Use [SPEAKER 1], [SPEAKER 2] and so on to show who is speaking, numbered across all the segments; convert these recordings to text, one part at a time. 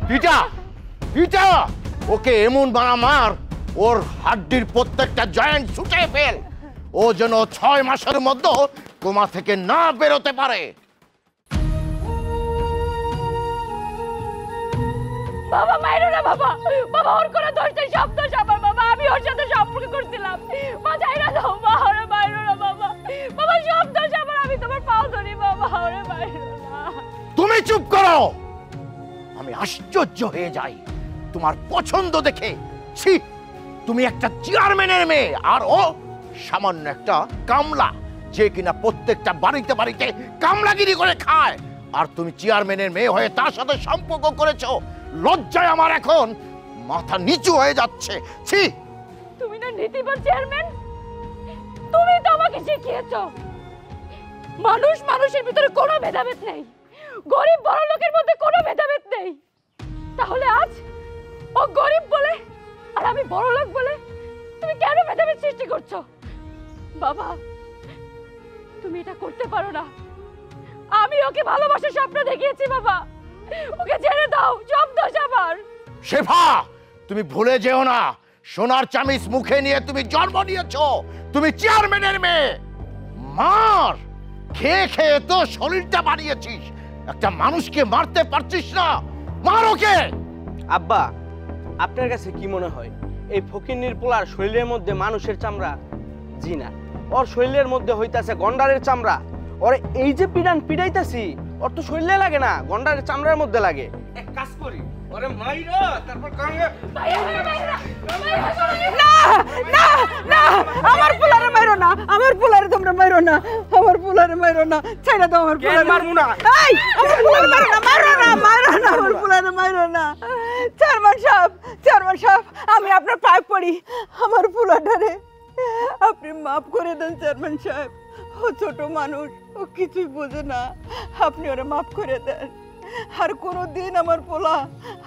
[SPEAKER 1] পিটা পিটা, ওকে এমন বানা মার ওর হাড্ডির প্রত্যেকটা জয়েন্ট ছুটে ফেল, ও যেন 6 মাসের মধ্যে কোমা থেকে না বেরোতে পারে।
[SPEAKER 2] বাবা মাইরো না বাবা, বাবা ওর কোনো দোষ নেই, সব দোষ আমার বাবা, আমি ওর সাথে সম্পর্ক করছিলাম। মা যাইরা দাও, মা ওরে মাইরো না বাবা, বাবা সব দোষ আমার, আমি তোমার পাও ধরি বাবা, ওরে মাইরো না।
[SPEAKER 1] তুমি চুপ করো, আমি আশ্চর্য হয়ে যাই তোমার পছন্দ দেখে। ছি, তুমি একটা চেয়ারম্যানের মেয়ে আর ও সামান্য একটা কামলা, যে কিনা প্রত্যেকটা বাড়িতে বাড়িতে কামলাগিরি করে খায়, আর তুমি চেয়ারম্যানের মেয়ে হয়ে তার সাথে সম্পর্ক করেছো। লজ্জায় আমার এখন মাথা নিচু হয়ে যাচ্ছে। ছি,
[SPEAKER 2] তুমি না নীতিবান চেয়ারম্যান, তুমি তো আমাকে শিখিয়েছো মানুষ মানুষের ভিতরে কোনো ভেদাভেদ নেই, গরিব বড় লোকের মধ্যে কোনো ভেদাভেদ নেই। তাহলে আজ ও গরিব বলে আর আমি বড় লোক বলে তুমি কেন ভেদাভেদ সৃষ্টি করছো? বাবা তুমি এটা করতে পারো না, আমি ওকে ভালোবাসার স্বপ্ন দেখিয়েছি বাবা, ওকে ছেড়ে দাও, সব দোষ আমার।
[SPEAKER 1] শেফা, তুমি ভুলে যেও না, সোনার চামিচ মুখে নিয়ে তুমি জন্ম নিয়েছো, তুমি চেয়ারম্যানের মেয়ে। মার খেয়ে খেয়ে তো শরীরটা বাড়িয়েছিস, একটা মানুষকে মারতে পারছিস না, মার ওকে।
[SPEAKER 3] আব্বা, আপনার কাছে কি মনে হয় এই ফকিন্নির পোলার শরীরের মধ্যে মানুষের চামড়া? জি না, ওর শরীরের মধ্যে হইতাছে গন্ডারের চামড়া। ওর এই যে পিড়াইতাছি, ওর তো শরীরে লাগে না, গন্ডারের চামড়ার মধ্যে লাগে। এক কাজ করি, ওরে মাইরা তারপর কাঙ্গে।
[SPEAKER 2] না না না, আমার পোলারে মারো না, আমার পোলারে তোমরা মারো না, আমার পোলারে মারো না, ছেড়ে দাও আমার পোলারে।
[SPEAKER 3] মারমু না,
[SPEAKER 2] এই আমার পোলারে মারো না, মারো না, মারো না, আমার পোলারে মারো না। চেয়ারম্যান সাহেব, আমি আপনার পায়ে পড়ি, আমার পোলাটারে আপনি মাফ করে দেন চেয়ারম্যান সাহেব, ও ছোট মানুষ, ও কিছুই বোঝে না, আপনি ওরা মাফ করে দেন। আর কোনোদিন আমার পোলা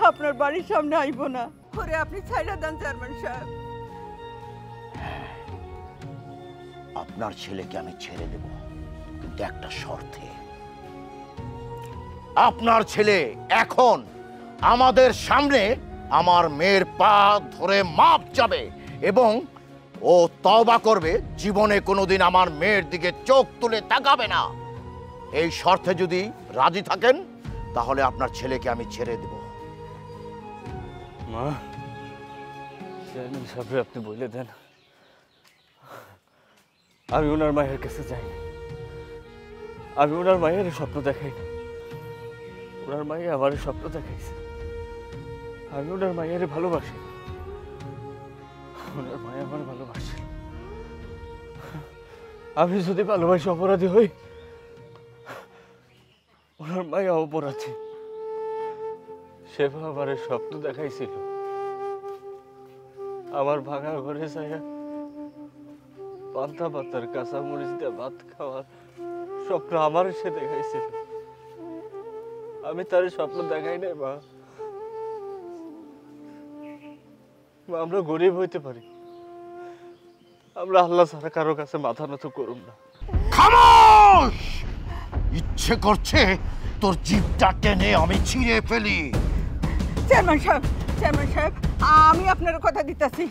[SPEAKER 2] আপনার বাড়ির সামনে আইব না, ওরে আপনি ছাইড়া দেন চেয়ারম্যান সাহেব।
[SPEAKER 1] আপনার ছেলেকে আমি ছেড়ে দেব, কিন্তু একটা শর্তে। আপনার ছেলে এখন আমাদের সামনে আমার মেয়ের পা ধরে মাপ যাবে এবং ও তওবা করবে, জীবনে কোনোদিন আমার মেয়ের দিকে চোখ তুলে তাকাবে না। এই শর্তে যদি রাজি থাকেন তাহলে আপনার ছেলেকে আমি ছেড়ে দেব।
[SPEAKER 4] মা, চেয়ারম্যান সাহেব আপনি বলে দেন, আমি ওনার মায়ের কাছে যাইনি, আমি ওনার মায়ের স্বপ্ন দেখাইনি, ওনার মায়ে আমার স্বপ্ন দেখাইছে। আমি ওনার মায়ের ভালোবাসি, ওনার মায়ে আমার ভালোবাসে। আমি যদি ভালোবাসি অপরাধী হই, ওনার মায়া অপরাধী। শেফা আমার স্বপ্ন দেখাইছিল, আমার ভাঙা ঘরে ছায়া পান্তা পাতার কাঁচা মরিচ দিয়ে ভাত খাওয়ার স্বপ্ন আমার সে দেখাইছিল। আমি তার স্বপ্ন দেখাই নাই মা। আমরা গরিব হইতে পারি, আমরা আল্লাহ ছাড়া কারো কাছে মাথা নত করুম না।
[SPEAKER 1] খামোশ! ইচ্ছে করছে তোর জিভটা টেনে আমি ছিঁড়ে ফেলি।
[SPEAKER 2] চেয়ারম্যান সাহেব, আমি আপনার কথা দিতেছি,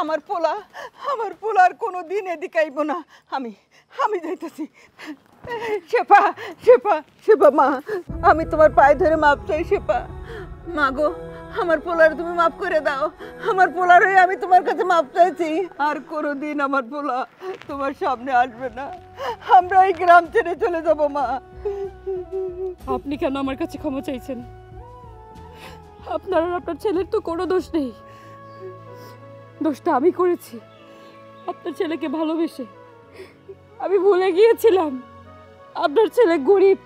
[SPEAKER 2] আমার পোলার কোনো দিন এদিকে আইব না, আমি যাইতেছি। শেফা মা, আমি তোমার পায়ে ধরে মাপ চাই শেফা। মা গো, আমার পোলার তুমি মাফ করে দাও, আমার পোলার হয়ে আমি তোমার কাছে মাপ চাইছি, আর কোনোদিন আমার পোলা তোমার সামনে আসবে না, আমরা এই গ্রাম ছেড়ে চলে যাব মা।
[SPEAKER 5] আপনি কেন আমার কাছে ক্ষমা চাইছেন? আপনার আর আপনার ছেলের তো কোনো দোষ নেই, দোষটা আমি করেছি। আপনার ছেলেকে ভালোবেসে আমি ভুলে গিয়েছিলাম আপনার ছেলে গরিব,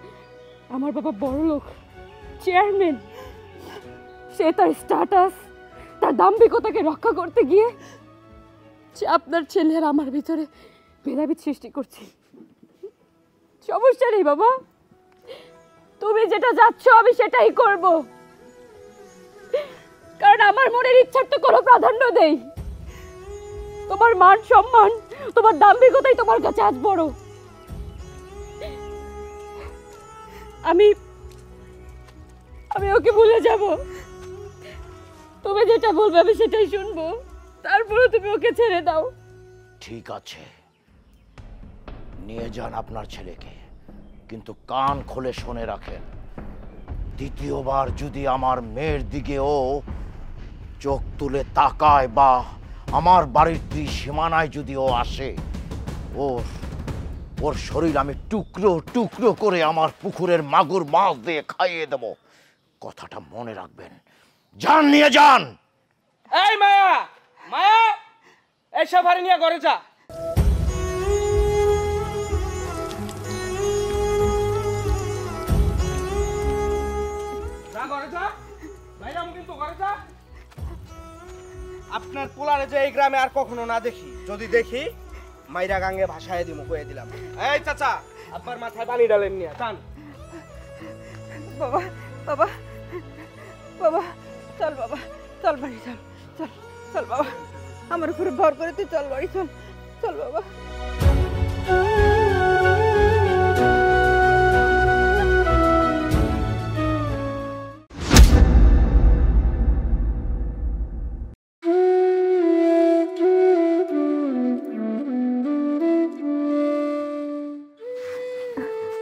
[SPEAKER 5] আমার বাবা বড় লোক চেয়ারম্যান। সে তার স্ট্যাটাস, তার দাম্ভিকতাকে রক্ষা করতে গিয়ে আপনার ছেলে আর আমার ভিতরে ভেদাভেদ সৃষ্টি করছে। সমস্যা নেই বাবা, তুমি যেটা যাচ্ছ আমি সেটাই করব, কারণ আমার মনের ইচ্ছার তো কোনো প্রাধান্য নেই। তোমার মান সম্মান, তোমার দাম্ভিকতাই তোমার কাছে আজ বড়। আমি আমি ওকে ভুলে যাব। তুমি যেটা বলবে আমি সেটাই শুনবো, তারপরে তুমি ওকে ছেড়ে দাও।
[SPEAKER 1] ঠিক আছে, নিয়ে যান আপনার ছেলেকে, কিন্তু কান খুলে শুনে রাখেন, দ্বিতীয়বার যদি আমার মেয়ের দিকে ও চোখ তুলে তাকায় বা আমার বাড়ির সীমানায় যদি ও আসে, ওর শরীর আমি টুকরো টুকরো করে আমার পুকুরের মাগুর মাছ দিয়ে খাইয়ে দেব। কথাটা মনে রাখবেন। যান, নিয়ে যান।
[SPEAKER 3] এই মায়া, মায়া, এই সাফারি নিয়ে ঘরে যা। আপনার পোলারে যে এই গ্রামে আর কখনো না দেখি, যদি দেখি মাইরা গাঙ্গে ভাসায় দিমু, কয়ে দিলাম। এই চাচা, আপনার মাথায় পানি ডালেন নিয়ে টান।
[SPEAKER 6] বাবা বাবা বাবা, চল বাবা, চল বাড়ি, চল চল চল বাবা, আমার উপরে ভর করে তুই চল বাড়ি, চল চল বাবা।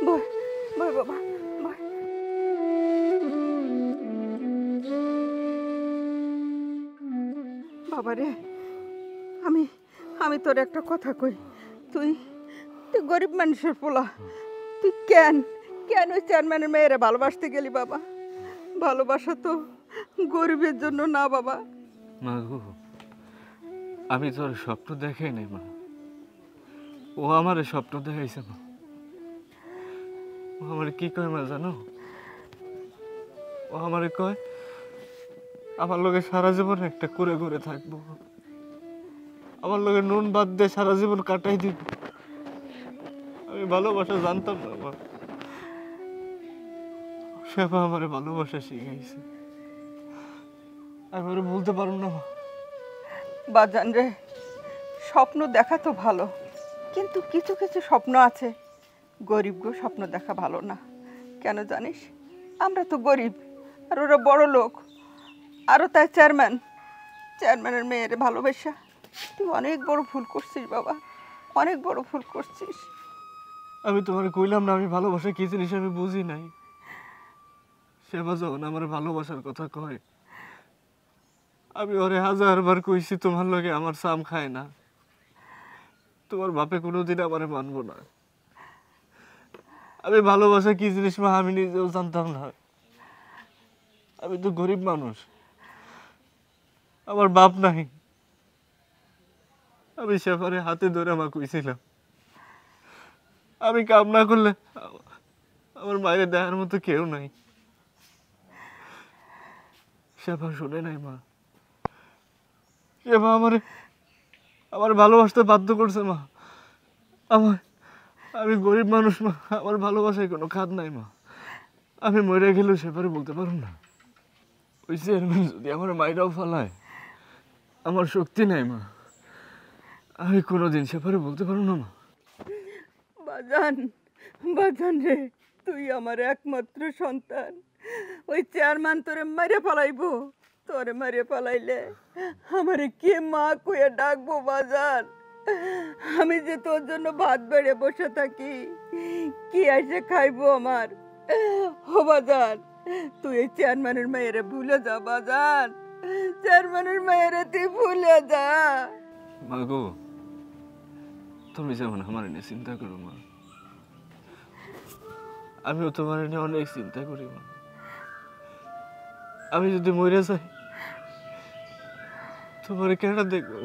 [SPEAKER 6] বয় বয় বাবা, বয়। বাবারে, আমি আমি তোর একটা কথা কই, তুই তুই গরিব মানুষের পোলা, তুই কেন কেন ওই চেয়ারম্যানের মেয়েরা ভালোবাসতে গেলি বাবা? ভালোবাসা তো গরিবের জন্য না বাবা।
[SPEAKER 4] মা গো, আমি তোর স্বপ্ন দেখাই নাই মা, ও আমার স্বপ্ন দেখাইছে মা। ও আমার কি কয় মা জানো? ও আমারে কয় আমার লগে সারা জীবন একটা করে করে থাকবো, আমার লগে নুন বাদ দিয়ে সারা জীবন কাটাই দিব। আমি ভালোবাসা জানতাম না মা, সেবা আমারে ভালোবাসা শিখাইছে। আমি ওরে বলতে পারব না মা।
[SPEAKER 6] বাজান রে, স্বপ্ন দেখা তো ভালো, কিন্তু কিছু কিছু স্বপ্ন আছে গরিব গো, স্বপ্ন দেখা ভালো না। কেন জানিস? আমরা তো গরিব আর ওরা বড় লোক, আরও তাই চেয়ারম্যানের মেয়ের ভালোবাসা। তুই অনেক বড় ভুল করছিস বাবা, অনেক বড় ভুল করছিস।
[SPEAKER 4] আমি তোমার কইলাম না আমি ভালোবাসা কি জিনিস আমি বুঝি নাই। সেবা যখন আমার ভালোবাসার কথা কয়, আমি ওরে 1000বার কইছি তোমার লগে আমার সাম খায় না, তোমার বাপে কোনোদিন আমারে মানবো না। আমি ভালোবাসা কি জিনিস মা আমি নিজেও জানতাম না। আমি তো গরিব মানুষ, আমার বাপ নাই। আমি সেবারে হাতে ধরে মা কইছিলাম আমি কাম না করলে আমার মায়ের দেখার মতো কেউ নাই। সেবা শুনে নাই মা, সেবা আমার ভালোবাসতে বাধ্য করছে মা। আমি গরিব মানুষ মা, আমার ভালোবাসায় কোনো খাদ নাই মা। আমি মরে গেলেও সেবারে বলতে পারব না। ওই চেয়ারম্যান যদি আমার মায়েরাও ফালায়, আমার শক্তি নাই মা, আমি কোনোদিন সেবারে বলতে পারব না মা।
[SPEAKER 6] বাজান, বাজান রে, তুই আমার একমাত্র সন্তান। ওই চেয়ারম্যান তোরে মারে পালাইবো, তোরে মারে পালাইলে আমারে কে মা কইয়া ডাকবো বাজান? আমি যে তোর জন্য ভাত বেড়ে বসে থাকি, কি এসে খাইবো আমার? ও বাজান, তুই এই চেয়ারম্যানের মেয়েরে ভুলে যা বাজান, চেয়ারম্যানের মেয়েরে তুই ভুলে যা।
[SPEAKER 4] মা গো, তুমি যেমন আমার নিয়ে চিন্তা করো মা, আমিও তোমার নিয়ে অনেক চিন্তা করি মা। আমি যদি মরে যাই তোমার কেন দেখবো?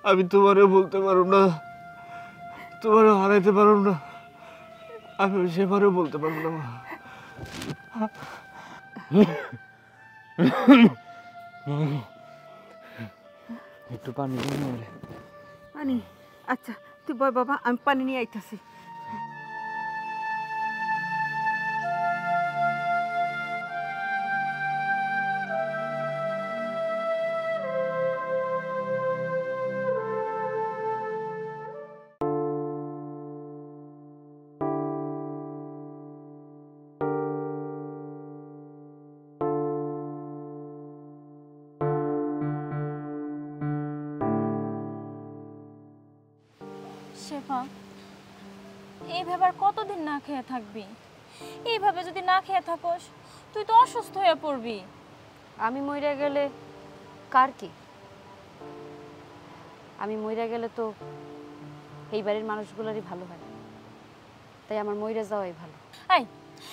[SPEAKER 4] আমি তোমারও বলতে পারব না, তোমারও হারাইতে পারব না, আমি সেবারও বলতে পারবো না মা। একটু পানি দিন।
[SPEAKER 6] পানি? আচ্ছা তুই বয় বাবা, আমি পানি নিয়ে আইতাছি।
[SPEAKER 7] শেফা, এইভাবে আর কতদিন না খেয়ে থাকবি? এইভাবে যদি না খেয়ে থাকোস তুই তো অসুস্থ হয়ে পড়বি।
[SPEAKER 5] আমি মইরা গেলে কার কি? আমি মইরা গেলে তো এই বাড়ির মানুষগুলোরই ভালো হয়, তাই আমার মইরা যাওয়াই ভালো।
[SPEAKER 7] এই,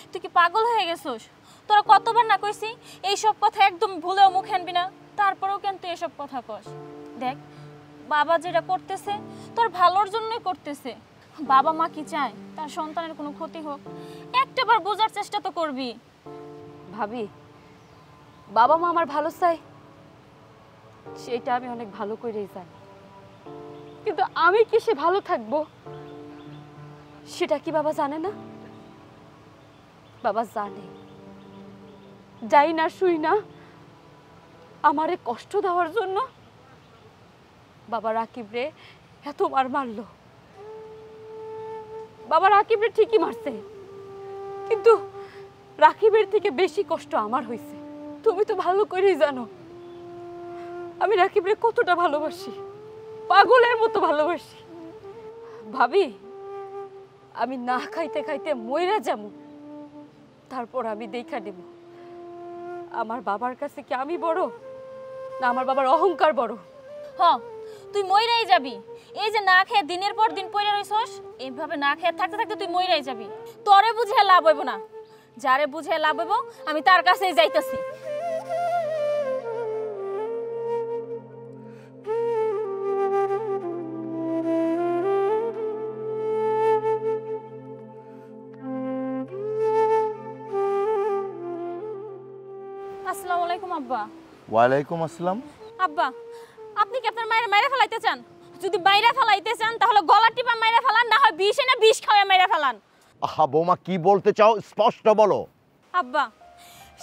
[SPEAKER 7] তুই কি পাগল হয়ে গেছিস? তোরা কতবার না কইছি এইসব কথা একদম ভুলেও মুখে আনবি না, তারপরেও কেন তুই এসব কথা কস? দেখ, বাবা যেটা করতেছে তোর ভালোর জন্যই করতেছে। বাবা মা কি চায় তার সন্তানের কোনো ক্ষতি হোক? একটাবার বোঝার চেষ্টা তো করবি।
[SPEAKER 5] ভাবি, বাবা মা আমার ভালো চাই সেটা আমি অনেক ভালো করেই জানি, কিন্তু আমি কি সে ভালো থাকবো সেটা কি বাবা জানে না? বাবা জানে, যাই না শুই না আমারে কষ্ট দেওয়ার জন্য বাবা রাকিব রে এত মার মারলো। বাবা রাকিব রে ঠিকই মারছে, কিন্তু রাকিবের থেকে বেশি কষ্ট আমার হয়েছে। তুমি তো ভালো করেই জানো আমি রাকিবরে কতটা ভালোবাসি, পাগলের মতো ভালোবাসি। ভাবি, আমি না খাইতে খাইতে মইরা যাবো, তারপর আমি দেখা নেব আমার বাবার কাছে কি আমি বড় না আমার বাবার অহংকার বড়।
[SPEAKER 7] হ, তুই মইরাই যাবি। এই যে না খেয়ে দিনের পর দিন পইরা রইছস, এইভাবে না খেয়ে থাকতে থাকতে তুই মইরাই যাবি। তোরে বুঝে লাভ হইব না, যারে বুঝে লাভ হইব আমি তার কাছেই যাইতাছি। আসসালামু আলাইকুম আব্বা।
[SPEAKER 1] ওয়ালাইকুম আসসালাম।
[SPEAKER 7] আব্বা, আপনি কি আপনার মায়ের মাইরা ফেলাইতে চান? যদি মাইরা ফেলাইতে চান তাহলে গলা টিপা মাইরা ফেলান, না হয় বিষ এনে বিষ খাওয়া মাইরা ফেলান।
[SPEAKER 1] আহা বৌমা, কি বলতে চাও স্পষ্ট বলো।
[SPEAKER 7] আব্বা,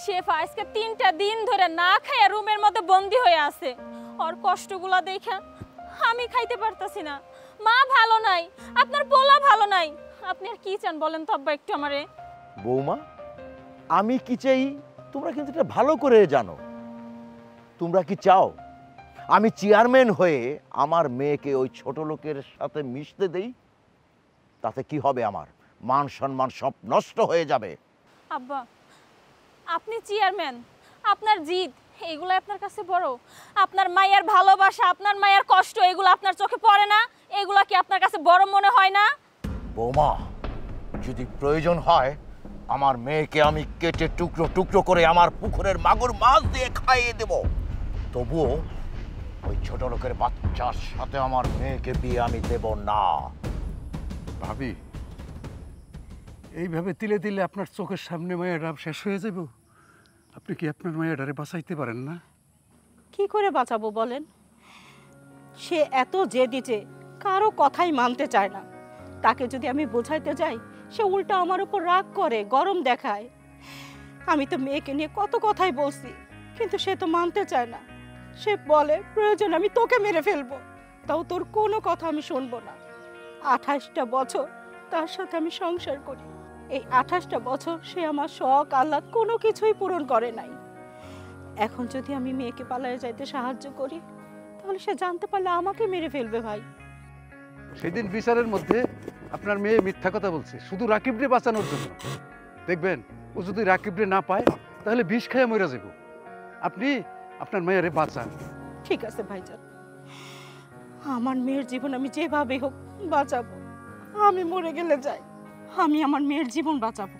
[SPEAKER 7] শেফা আজকে 3টা দিন ধরে না খাইয়া রুমের মধ্যে বন্দি হয়ে আছে। ওর কষ্টগুলা দেখে আমি খাইতে পারতাছি না। মা ভালো নাই, আপনার পোলা ভালো নাই। আপনি আর কি চান বলেন তো আব্বা একটু আমারে?
[SPEAKER 1] বৌমা, আমি কি চাই তোমরা কিন্তু এটা ভালো করে জানো। তোমরা কি চাও আমি চেয়ারম্যান হয়ে আমার মেয়েকে ওই ছোট লোকের সাথে মিশতে দেই? তাতে কি হবে? আমার মান সম্মান সব নষ্ট হয়ে যাবে।
[SPEAKER 7] আব্বা, আপনি চেয়ারম্যান, আপনার জিদ এগুলো আপনার কাছে বড়? আপনার মায়ের ভালোবাসা, আপনার মায়ের কষ্ট এগুলো আপনার চোখে পড়ে না? এগুলো কি আপনার কাছে বড় মনে হয় না?
[SPEAKER 1] বৌমা, যদি প্রয়োজন হয় আমার মেয়েকে আমি কেটে টুকরো টুকরো করে আমার পুকুরের মাগুর মাছ দিয়ে খাইয়ে দেব, তবুও ওই ছোট লোকের বাচ্চার সাথে আমার মেয়েকে বিয়ে আমি দেব না।
[SPEAKER 8] ভাবি, এইভাবে তিলে তিলে আপনার চোখের সামনে মায়াটা শেষ হয়ে যাব। আপনি কি আপনার মায়াটারে বাঁচাইতে পারেন না?
[SPEAKER 9] কি করে বাঁচাবো বলেন? সে এত জেদি যে কারো কথাই মানতে চায় না। তাকে যদি আমি বোঝাইতে যাই সে উল্টা আমার উপর রাগ করে, গরম দেখায়। আমি তো মেয়েকে নিয়ে কত কথাই বলছি, কিন্তু সে তো মানতে চায় না। সে বলে প্রয়োজন আমি তোকে মেরে ফেলবো, তাও তোর কোনো কথা আমি শুনবো না। 28টা বছর তার সাথে আমি সংসার করি। এই 28টা বছর সে আমার শখ আহ্লাদ কোনো কিছুই পূরণ করে নাই। এখন যদি আমি মেয়েকে পালায়ে যাইতে সাহায্য করি তাহলে সে জানতে পারলে আমাকে মেরে ফেলবে। ভাই,
[SPEAKER 8] সেদিন বিচারের মধ্যে আপনার মেয়ে মিথ্যা কথা বলছে শুধু রাকিবরে বাঁচানোর জন্য। দেখবেন ও যদি রাকিবরে না পায় তাহলে বিষ খাইয়া মরে যাব। আপনি আপনার মেয়েরে বাঁচান।
[SPEAKER 9] ঠিক আছে ভাইজান, আমার মেয়ের জীবন আমি যেভাবে হোক বাঁচাবো। আমি মরে গেলে যাই, আমি আমার মেয়ের জীবন বাঁচাবো।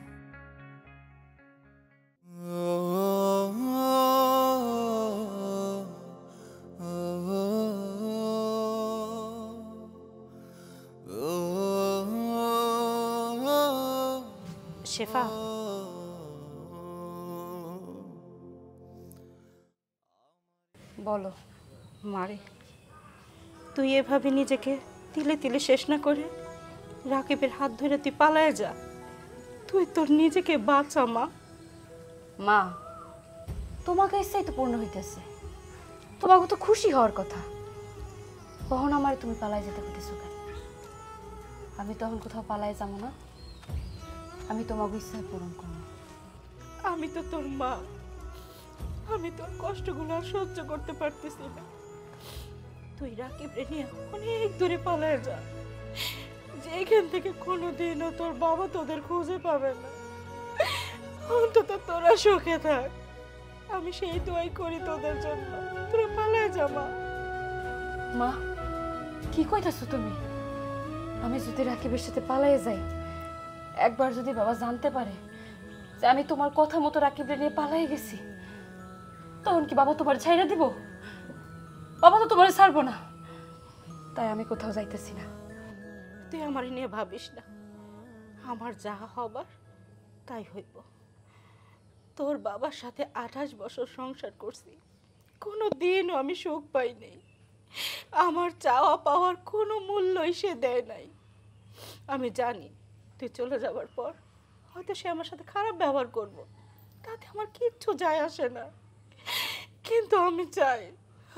[SPEAKER 9] শেফা,
[SPEAKER 5] বলো।
[SPEAKER 9] মারে, তুই এভাবে নিজেকে তিলে তিলে শেষ না করে রাকিবের হাত ধরে তুই পালায়ে যা। তুই তোর নিজেকে বাঁচা মা।
[SPEAKER 5] মা, তোমাকে ইচ্ছাই তো পূর্ণ হইতেছে, তোমাকে তো খুশি হওয়ার কথা। কখন আমার তুমি পালাই যেতে পেরেছো কেন? আমি তখন কোথাও পালাই যাবো না, আমি তোমাকে ইচ্ছা পূরণ করবো।
[SPEAKER 9] আমি তো তোর মা, আমি তোর কষ্টগুলো আর সহ্য করতে পারতেছি না। তুই রাকিবরে নিয়ে অনেক দূরে পালায়ে যা। যেখান থেকে কোনোদিনও তোর বাবা তোদের খুঁজে পাবে না। অন্তত তোরা সুখে থাক, আমি সেই দোয়াই করি তোদের জন্য। তোরা পালায় যা মা।
[SPEAKER 5] মা, কি কইতাছো তুমি? আমি যদি রাকিবের সাথে পালাইয়ে যাই, একবার যদি বাবা জানতে পারে যে আমি তোমার কথা মতো রাকিবরে নিয়ে পালাইয়ে গেছি, তখন কি বাবা তোমার ছাইড়া দিব? বাবা তো তোমার ছাড়বো না। তাই আমি কোথাও যাইতেছি না।
[SPEAKER 9] তুই আমার নিয়ে ভাবিস না, আমার যা হবার তাই হইব। তোর বাবার সাথে 28 বছর সংসার করছি, কোনো দিনও আমি সুখ পাই নাই। আমার চাওয়া পাওয়ার কোনো মূল্যই সে দেয় নাই। আমি জানি তুই চলে যাবার পর হয়তো সে আমার সাথে খারাপ ব্যবহার করব, তাতে আমার কিচ্ছু যায় আসে না। কিন্তু আমি চাই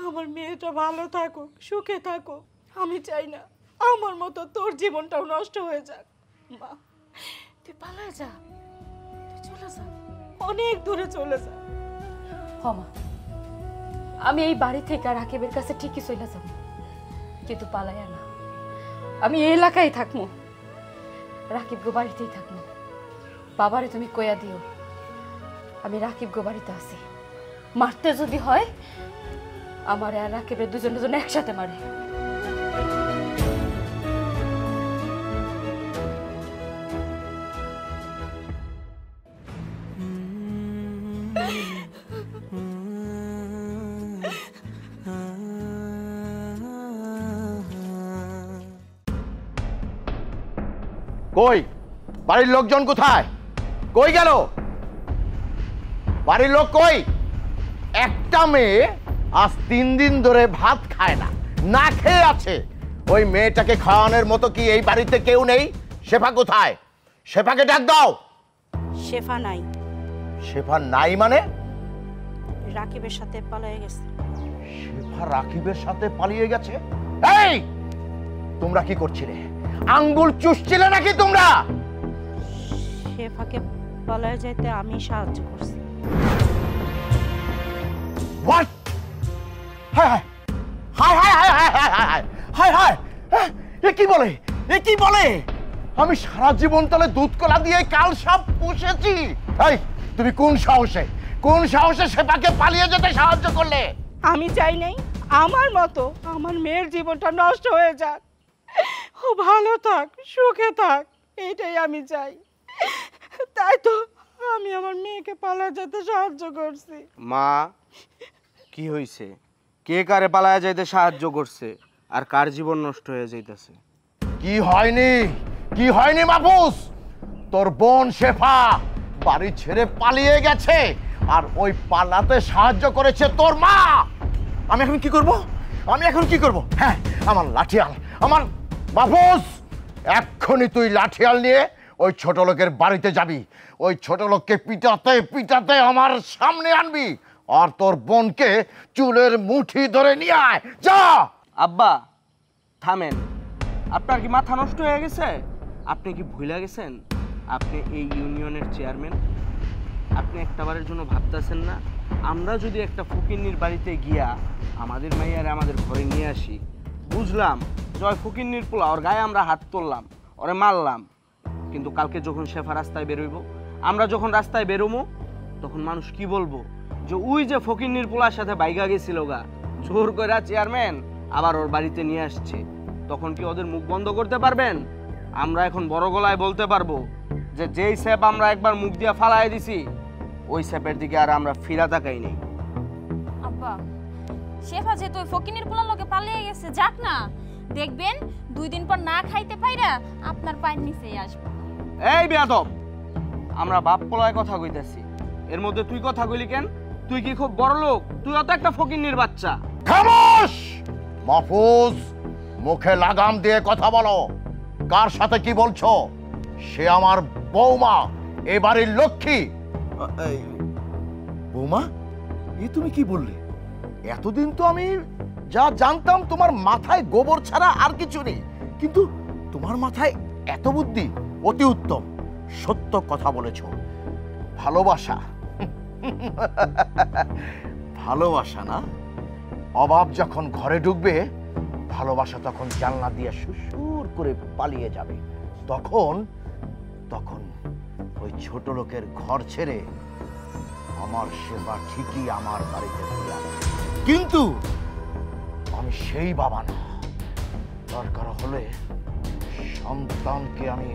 [SPEAKER 9] আমার মেয়েটা ভালো থাকুক, সুখে থাকুক। আমি চাই না আমার মতো তোর জীবনটাও নষ্ট হয়ে যাক। মা, তুই পালায় যা, তুই চলে যা, অনেক দূরে চলে যা।
[SPEAKER 5] মা, আমি এই বাড়ি থেকে রাকিবের কাছে ঠিকই চলে যাব, কিন্তু পালাইয়া না। আমি এই এলাকায় থাকবো, রাকিব গো বাড়িতেই থাকবো। বাবারে তুমি কইয়া দিও আমি রাকিব গো বাড়িতে আছি। মারতে যদি হয় আমার আর রাকিবের দুজন একসাথে মারে।
[SPEAKER 1] কই বাড়ির লোকজন কোথায়? কই গেল বাড়ির লোক? কই? একটা মেয়ে আজ 3 দিন ধরে ভাত খায় না, না খেয়ে আছে। ওই মেয়েটাকে খাওয়ানোর মতো কি এই বাড়িতে কেউ নেই? শেফা কোথায়? শেফাকে ডাক দাও।
[SPEAKER 9] শেফা নাই।
[SPEAKER 1] শেফা নাই মানে?
[SPEAKER 9] রাকিবের সাথে পালিয়ে গেছে।
[SPEAKER 1] শেফা রাকিবের সাথে পালিয়ে গেছে? এই তোমরা কি করছিলে? আঙ্গুল চুষছিলে নাকি তোমরা?
[SPEAKER 9] শেফাকে পালিয়ে যেতে আমি সাহায্য করছি।
[SPEAKER 1] What? হায় হায় হায় হায় হায় হায় হায় হায় হায় হায়! এ কি বলে? এ কি বলে? আমি সারা জীবন তলে দুধ কলা দিয়ে কাল সাপ পুষেছি। এই তুমি কোন সাহসে শেফাকে পালিয়ে যেতে সাহায্য করলে?
[SPEAKER 9] আমি চাই নাই আমার মতো আমার মেয়ের জীবনটা নষ্ট হয়ে যাক। ও ভালো থাক, সুখে থাক, এটাই আমি চাই। তাই তো আমি আমার মেয়েকে পালিয়ে যেতে সাহায্য করছি।
[SPEAKER 3] মা, কি হইছে? কে কারে পালায়া যাইতে সাহায্য করছে আর কার জীবন নষ্ট হয়ে যাইতেছে?
[SPEAKER 1] কি হয়নি মাহফুজ? তোর বোন শেফা বাড়ি ছেড়ে পালিয়ে গেছে, আর ওই পালাতে সাহায্য করেছে তোর মা। আমি এখন কি করব? হ্যাঁ, আমার লাঠিয়াল, আমার মাহফুজ, এক্ষুনি তুই লাঠিয়াল নিয়ে ওই ছোট লোকের বাড়িতে যাবি। ওই ছোট লোককে পিটাতে পিটাতে আমার সামনে আনবি, আর তোর বোনকে চুলের মুঠি ধরে নিয়ে আয়। যা।
[SPEAKER 3] আব্বা থামেন, আপনার কি মাথা নষ্ট হয়ে গেছে? আপনি কি ভুলে গেছেন আপনি এই ইউনিয়নের চেয়ারম্যান? আপনি একটাবারের জন্য ভাবতেছেন না আমরা যদি একটা ফকিন্নির বাড়িতে গিয়া আমাদের মাইয়ারে আমাদের ঘরে নিয়ে আসি, বুঝলাম জয় ফকিন্নির পোলা, ওর গায়ে আমরা হাত তুললাম, ওরে মারলাম, কিন্তু কালকে যখন শেফা রাস্তায় বেরোইব, আমরা যখন রাস্তায় বেরোবো, তখন মানুষ কি বলবো? যে ওই যে ফকিন্নির পোলার সাথে বাইগা গেছিল গা, জোর করে চেয়ারম্যান আবার ওর বাড়িতে নিয়ে আসছে। তখন কি ওদের মুখ বন্ধ করতে পারবেন? আমরা এখন বড় গলায় বলতে পারবো যে যেই স্যাপ আমরা একবার মুখ দিয়ে ফালাই দিছি, ওই স্যাপের দিকে আর আমরা ফিরা তাকাই নেই।
[SPEAKER 7] আব্বা, শেফা যেহেতু ওই ফকিনের পোলার লোকে পালিয়ে গেছে, যাক না, দেখবেন 2 দিন পর না খাইতে পাইরা আপনার পায়ের নিচেই আসবে।
[SPEAKER 3] এই বেয়াদব, আমরা বাপ পোলায় কথা কইতাছি, এর মধ্যে তুই কথা কইলি কেন? তুই কি খুব বড় লোক? তুই অত একটা ফকিন্নির বাচ্চা।
[SPEAKER 1] খামোশ মাহফুজ, মুখে লাগাম দিয়ে কথা বলো। কার সাথে কি বলছো? সে আমার বৌমা, এ বাড়ির লক্ষ্মী। বৌমা, এ তুমি কি বললে? এতদিন তো আমি যা জানতাম তোমার মাথায় গোবর ছাড়া আর কিছু নেই, কিন্তু তোমার মাথায় এত বুদ্ধি, অতি উত্তম। সত্য কথা বলেছো। ভালোবাসা ভালোবাসা না? অভাব যখন ঘরে ঢুকবে, ভালোবাসা তখন জানলা দিয়ে সুসুর করে পালিয়ে যাবে, তখন তখন ওই ছোট লোকের ঘর ছেড়ে আমার সেবা ঠিকই আমার বাড়িতে ফিরে আসবে। কিন্তু আমি সেই বাবা না। দরকার হলে সন্তানকে আমি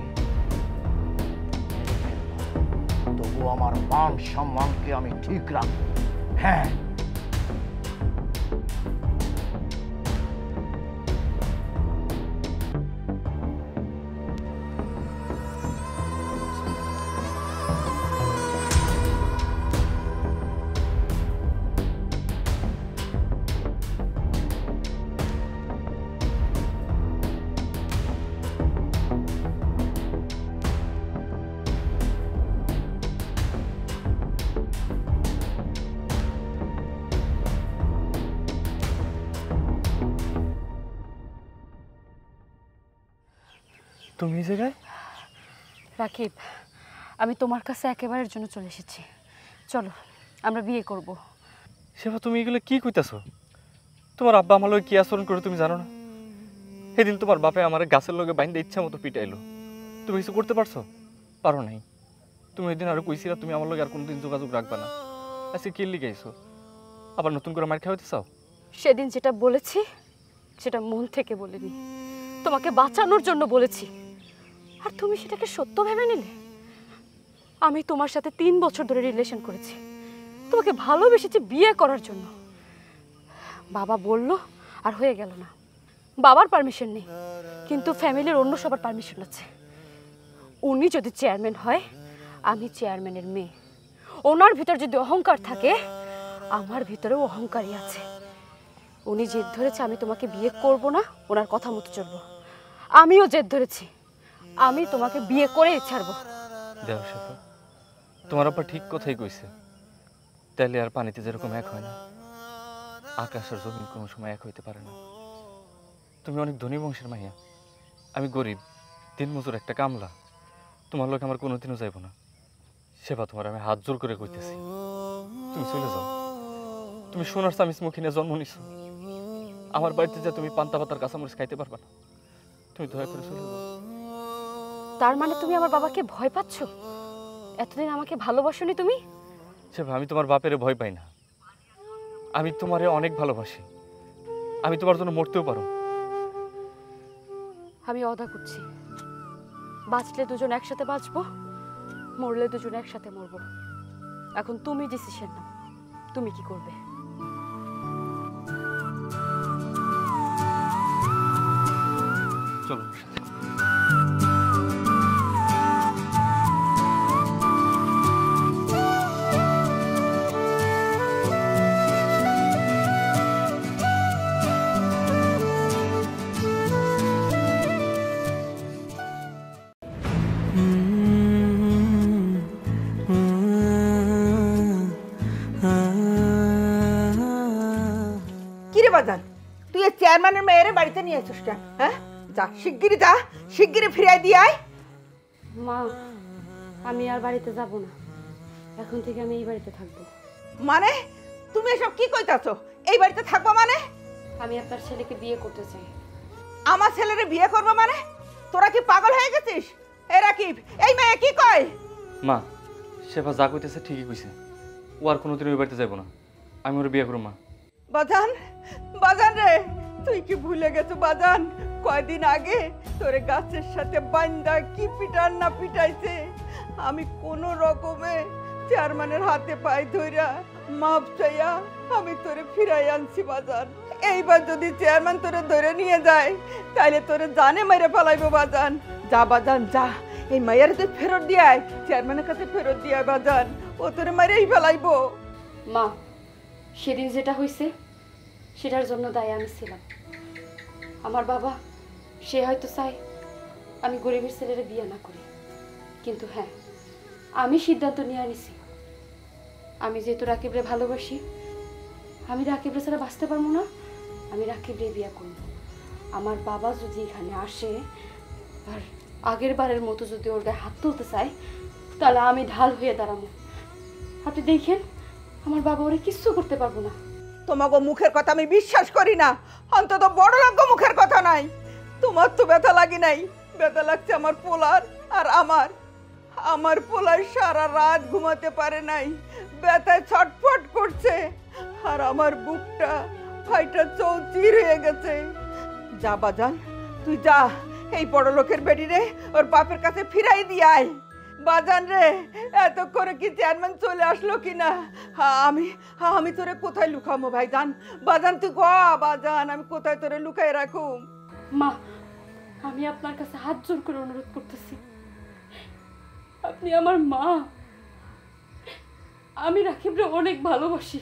[SPEAKER 1] তবু আমার মান সম্মানকে আমি ঠিক রাখবো। হ্যাঁ,
[SPEAKER 4] তুমি এই জায়গায়?
[SPEAKER 5] রাকিব, আমি তোমার কাছে একেবারের জন্য চলে এসেছি। চলো আমরা বিয়ে করব।
[SPEAKER 4] সেবা, তুমি এগুলো কি কইতাছো? তোমার আব্বা আমার লগে কি আচরণ করে তুমি জানো না? সেদিন তোমার বাপে আমার গাছের লগে বাইন্দা ইচ্ছা মতো পিটাইলো। তুমি কিছু করতে পারছো? পারো নাই। তুমি ওই দিন আরো কইছিলা তুমি আমার লগে আর কোনোদিন যোগাযোগ রাখবা না। আজকে কি লিগাইছো? আবার নতুন করে মার খাওয়াইতে চাও?
[SPEAKER 5] সেদিন যেটা বলেছি সেটা মন থেকে বলিনি, তোমাকে বাঁচানোর জন্য বলেছি। আর তুমি সেটাকে সত্য ভেবে নিলে। আমি তোমার সাথে 3 বছর ধরে রিলেশন করেছি, তোমাকে ভালোবেসেছি বিয়ে করার জন্য। বাবা বলল আর হয়ে গেল না। বাবার পারমিশন নেই, কিন্তু ফ্যামিলির অন্য সবার পারমিশন আছে। উনি যদি চেয়ারম্যান হয়, আমি চেয়ারম্যানের মেয়ে। ওনার ভিতর যদি অহংকার থাকে, আমার ভিতরেও অহংকারই আছে। উনি জেদ ধরেছে আমি তোমাকে বিয়ে করব না, ওনার কথা মতো চলবো। আমিও জেদ ধরেছি, আমি তোমাকে বিয়ে করেই ছাড়বো।
[SPEAKER 4] দেও শেফা, তোমার আব্বা ঠিক কথাই কইছে। তেলে আর পানিতে যেরকম এক হয় না, আকাশ আর জমিন কোনো সময় এক হইতে পারে না। তুমি অনেক ধনী বংশের মাইয়া, আমি গরিব দিনমজুর একটা কামলা। তোমার লোক আমার কোনোদিনও যাইব না। সেবা, তোমার আমি হাত জোর করে কইতেছি, তুমি চলে যাও। তুমি সোনার চামিচ মুখিনে জন্ম নিছো, আমার বাড়িতে যা তুমি পান্তা পাতার কাঁচামরিচ খাইতে পারবা না। তুমি দয়া করে চলে যাও।
[SPEAKER 5] তার মানে তুমি আমার বাবাকে ভয় পাচ্ছ? এতদিন আমাকে ভালোবাসোনি তুমি?
[SPEAKER 4] সেবা, আমি তোমার বাপের ভয় পাই না। আমি তোমারে অনেক ভালোবাসি। আমি তোমার জন্য মরতেও পারো।
[SPEAKER 5] আমি ওয়াদা করছি, বাঁচলে দুজন একসাথে বাঁচবো, মরলে দুজন একসাথে মরবো। এখন তুমি ডিসিশন নাও, তুমি কি করবে?
[SPEAKER 4] চলো।
[SPEAKER 6] কিরে বাজান, তুই এই চেয়ারম্যানের মেয়েরে বাড়িতে নিয়ে আসিস কেন? হ্যাঁ, যা শিগগিরই যা, শিগগিরই ফিরাই দিয়ে আয়।
[SPEAKER 5] মা, আমি আর বাড়িতে যাব না। এখন থেকে আমি এই বাড়িতে থাকবো।
[SPEAKER 6] মানে তুমি এসব কি কইতাছো? এই বাড়িতে থাকবো মানে?
[SPEAKER 5] আমি আপনার ছেলেকে বিয়ে করতে চাই।
[SPEAKER 6] আমার ছেলেরে বিয়ে করবো মানে? তোরা কি পাগল হয়ে গেছিস? এ রাকিব, এই মেয়ে কি কয়?
[SPEAKER 4] মা, সেবা যা কইতেছে ঠিকই কইছে। ও আর কোনোদিন ওই বাড়িতে যাইব না। আমি ওর বিয়ে করব। মা,
[SPEAKER 6] বাজান, বাজান রে, তুই কি ভুলে গেছো বাজান? কয়দিন আগে তোরে গাছের সাথে বান্দা কি পিটার না পিটাইছে। আমি কোনো রকমে চেয়ারম্যানের হাতে পাই ধইরা মাপ চাইয়া আমি তোরে ফিরাই আনছি বাজান। এইবার যদি চেয়ারম্যান তোরে ধরে নিয়ে যায়, তাইলে তোরে জানে মেরে ফেলাইবো বাজান। যা বাজান যা, এই মায়ের তুই ফেরত দিয়ে আয়, চেয়ারম্যানের কাছে ফেরত দিয়ে আয় বাজান, ও তোরে মেরেই ফেলাইবো।
[SPEAKER 5] মা, সেদিন যেটা হয়েছে সেটার জন্য দায়ী আমি ছিলাম। আমার বাবা সে হয়তো চায় আমি গরিবের ছেলেরে বিয়ে না করি, কিন্তু হ্যাঁ, আমি সিদ্ধান্ত নিয়ে আনিছি, আমি যেহেতু রাকিবরে ভালোবাসি, আমি রাকিবরে ছাড়া বাঁচতে পারবো না, আমি রাকিবরে বিয়ে করব। আমার বাবা যদি এখানে আসে আর আগের বারের মতো যদি ওর গায়ে হাত তুলতে চায়, তাহলে আমি ঢাল হয়ে দাঁড়াবো। আপনি দেখেন, আমার বাবা ওরে কিচ্ছু করতে পারবো না।
[SPEAKER 6] তোমাকে মুখের কথা আমি বিশ্বাস করি না, অন্তত বড় লোক মুখের কথা নাই। তোমার তো ব্যথা লাগে নাই, ব্যথা লাগছে আমার পোলার। আর আমার পোলার সারা রাত ঘুমাতে পারে নাই, ব্যথায় ছটফট করছে। আর আমার বুকটা ফাইটা চৌচির হয়ে গেছে। যা বাজান, তুই যা, এই বড় লোকের বেটি রে ওর বাপের কাছে ফিরাই দিয়ে আয়। বাজান রে, এত করে কি চেয়ারম্যান চলে আসলো কিনা? আমি তোরে কোথায় লুকামো ভাইজান? বাজান তুই গ বাজান, আমি কোথায় তোরে লুকাই রাখুম?
[SPEAKER 5] মা, আমি আপনার কাছে হাত জোর করে অনুরোধ করতেছি, আপনি আমার মা। আমি রাকিবরে অনেক ভালোবাসি।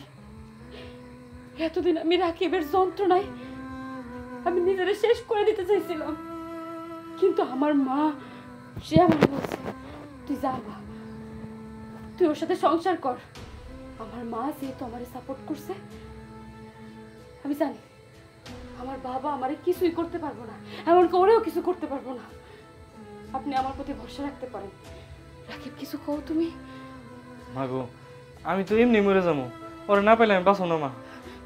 [SPEAKER 5] এতদিন আমি রাকিবের যন্ত্রণায় আমি নিজেরে শেষ করে দিতে চাইছিলাম, কিন্তু আমার মা, সে আমার বলছে তুই যা মা, তুই ওর সাথে সংসার কর। আমার মা যেহেতু আমারে সাপোর্ট করছে, আমি জানি আমার বাবা আমারে কিছুই করতে পারবো না, এমনকি ওরেও কিছু করতে পারবো না। আপনি আমার প্রতি ভরসা রাখতে পারেন। রাকিব, কিছু কও তুমি।
[SPEAKER 4] মা গো, আমি তো এমনি মরে যাবো, ওরে না পেলে আমি বাঁচো না মা।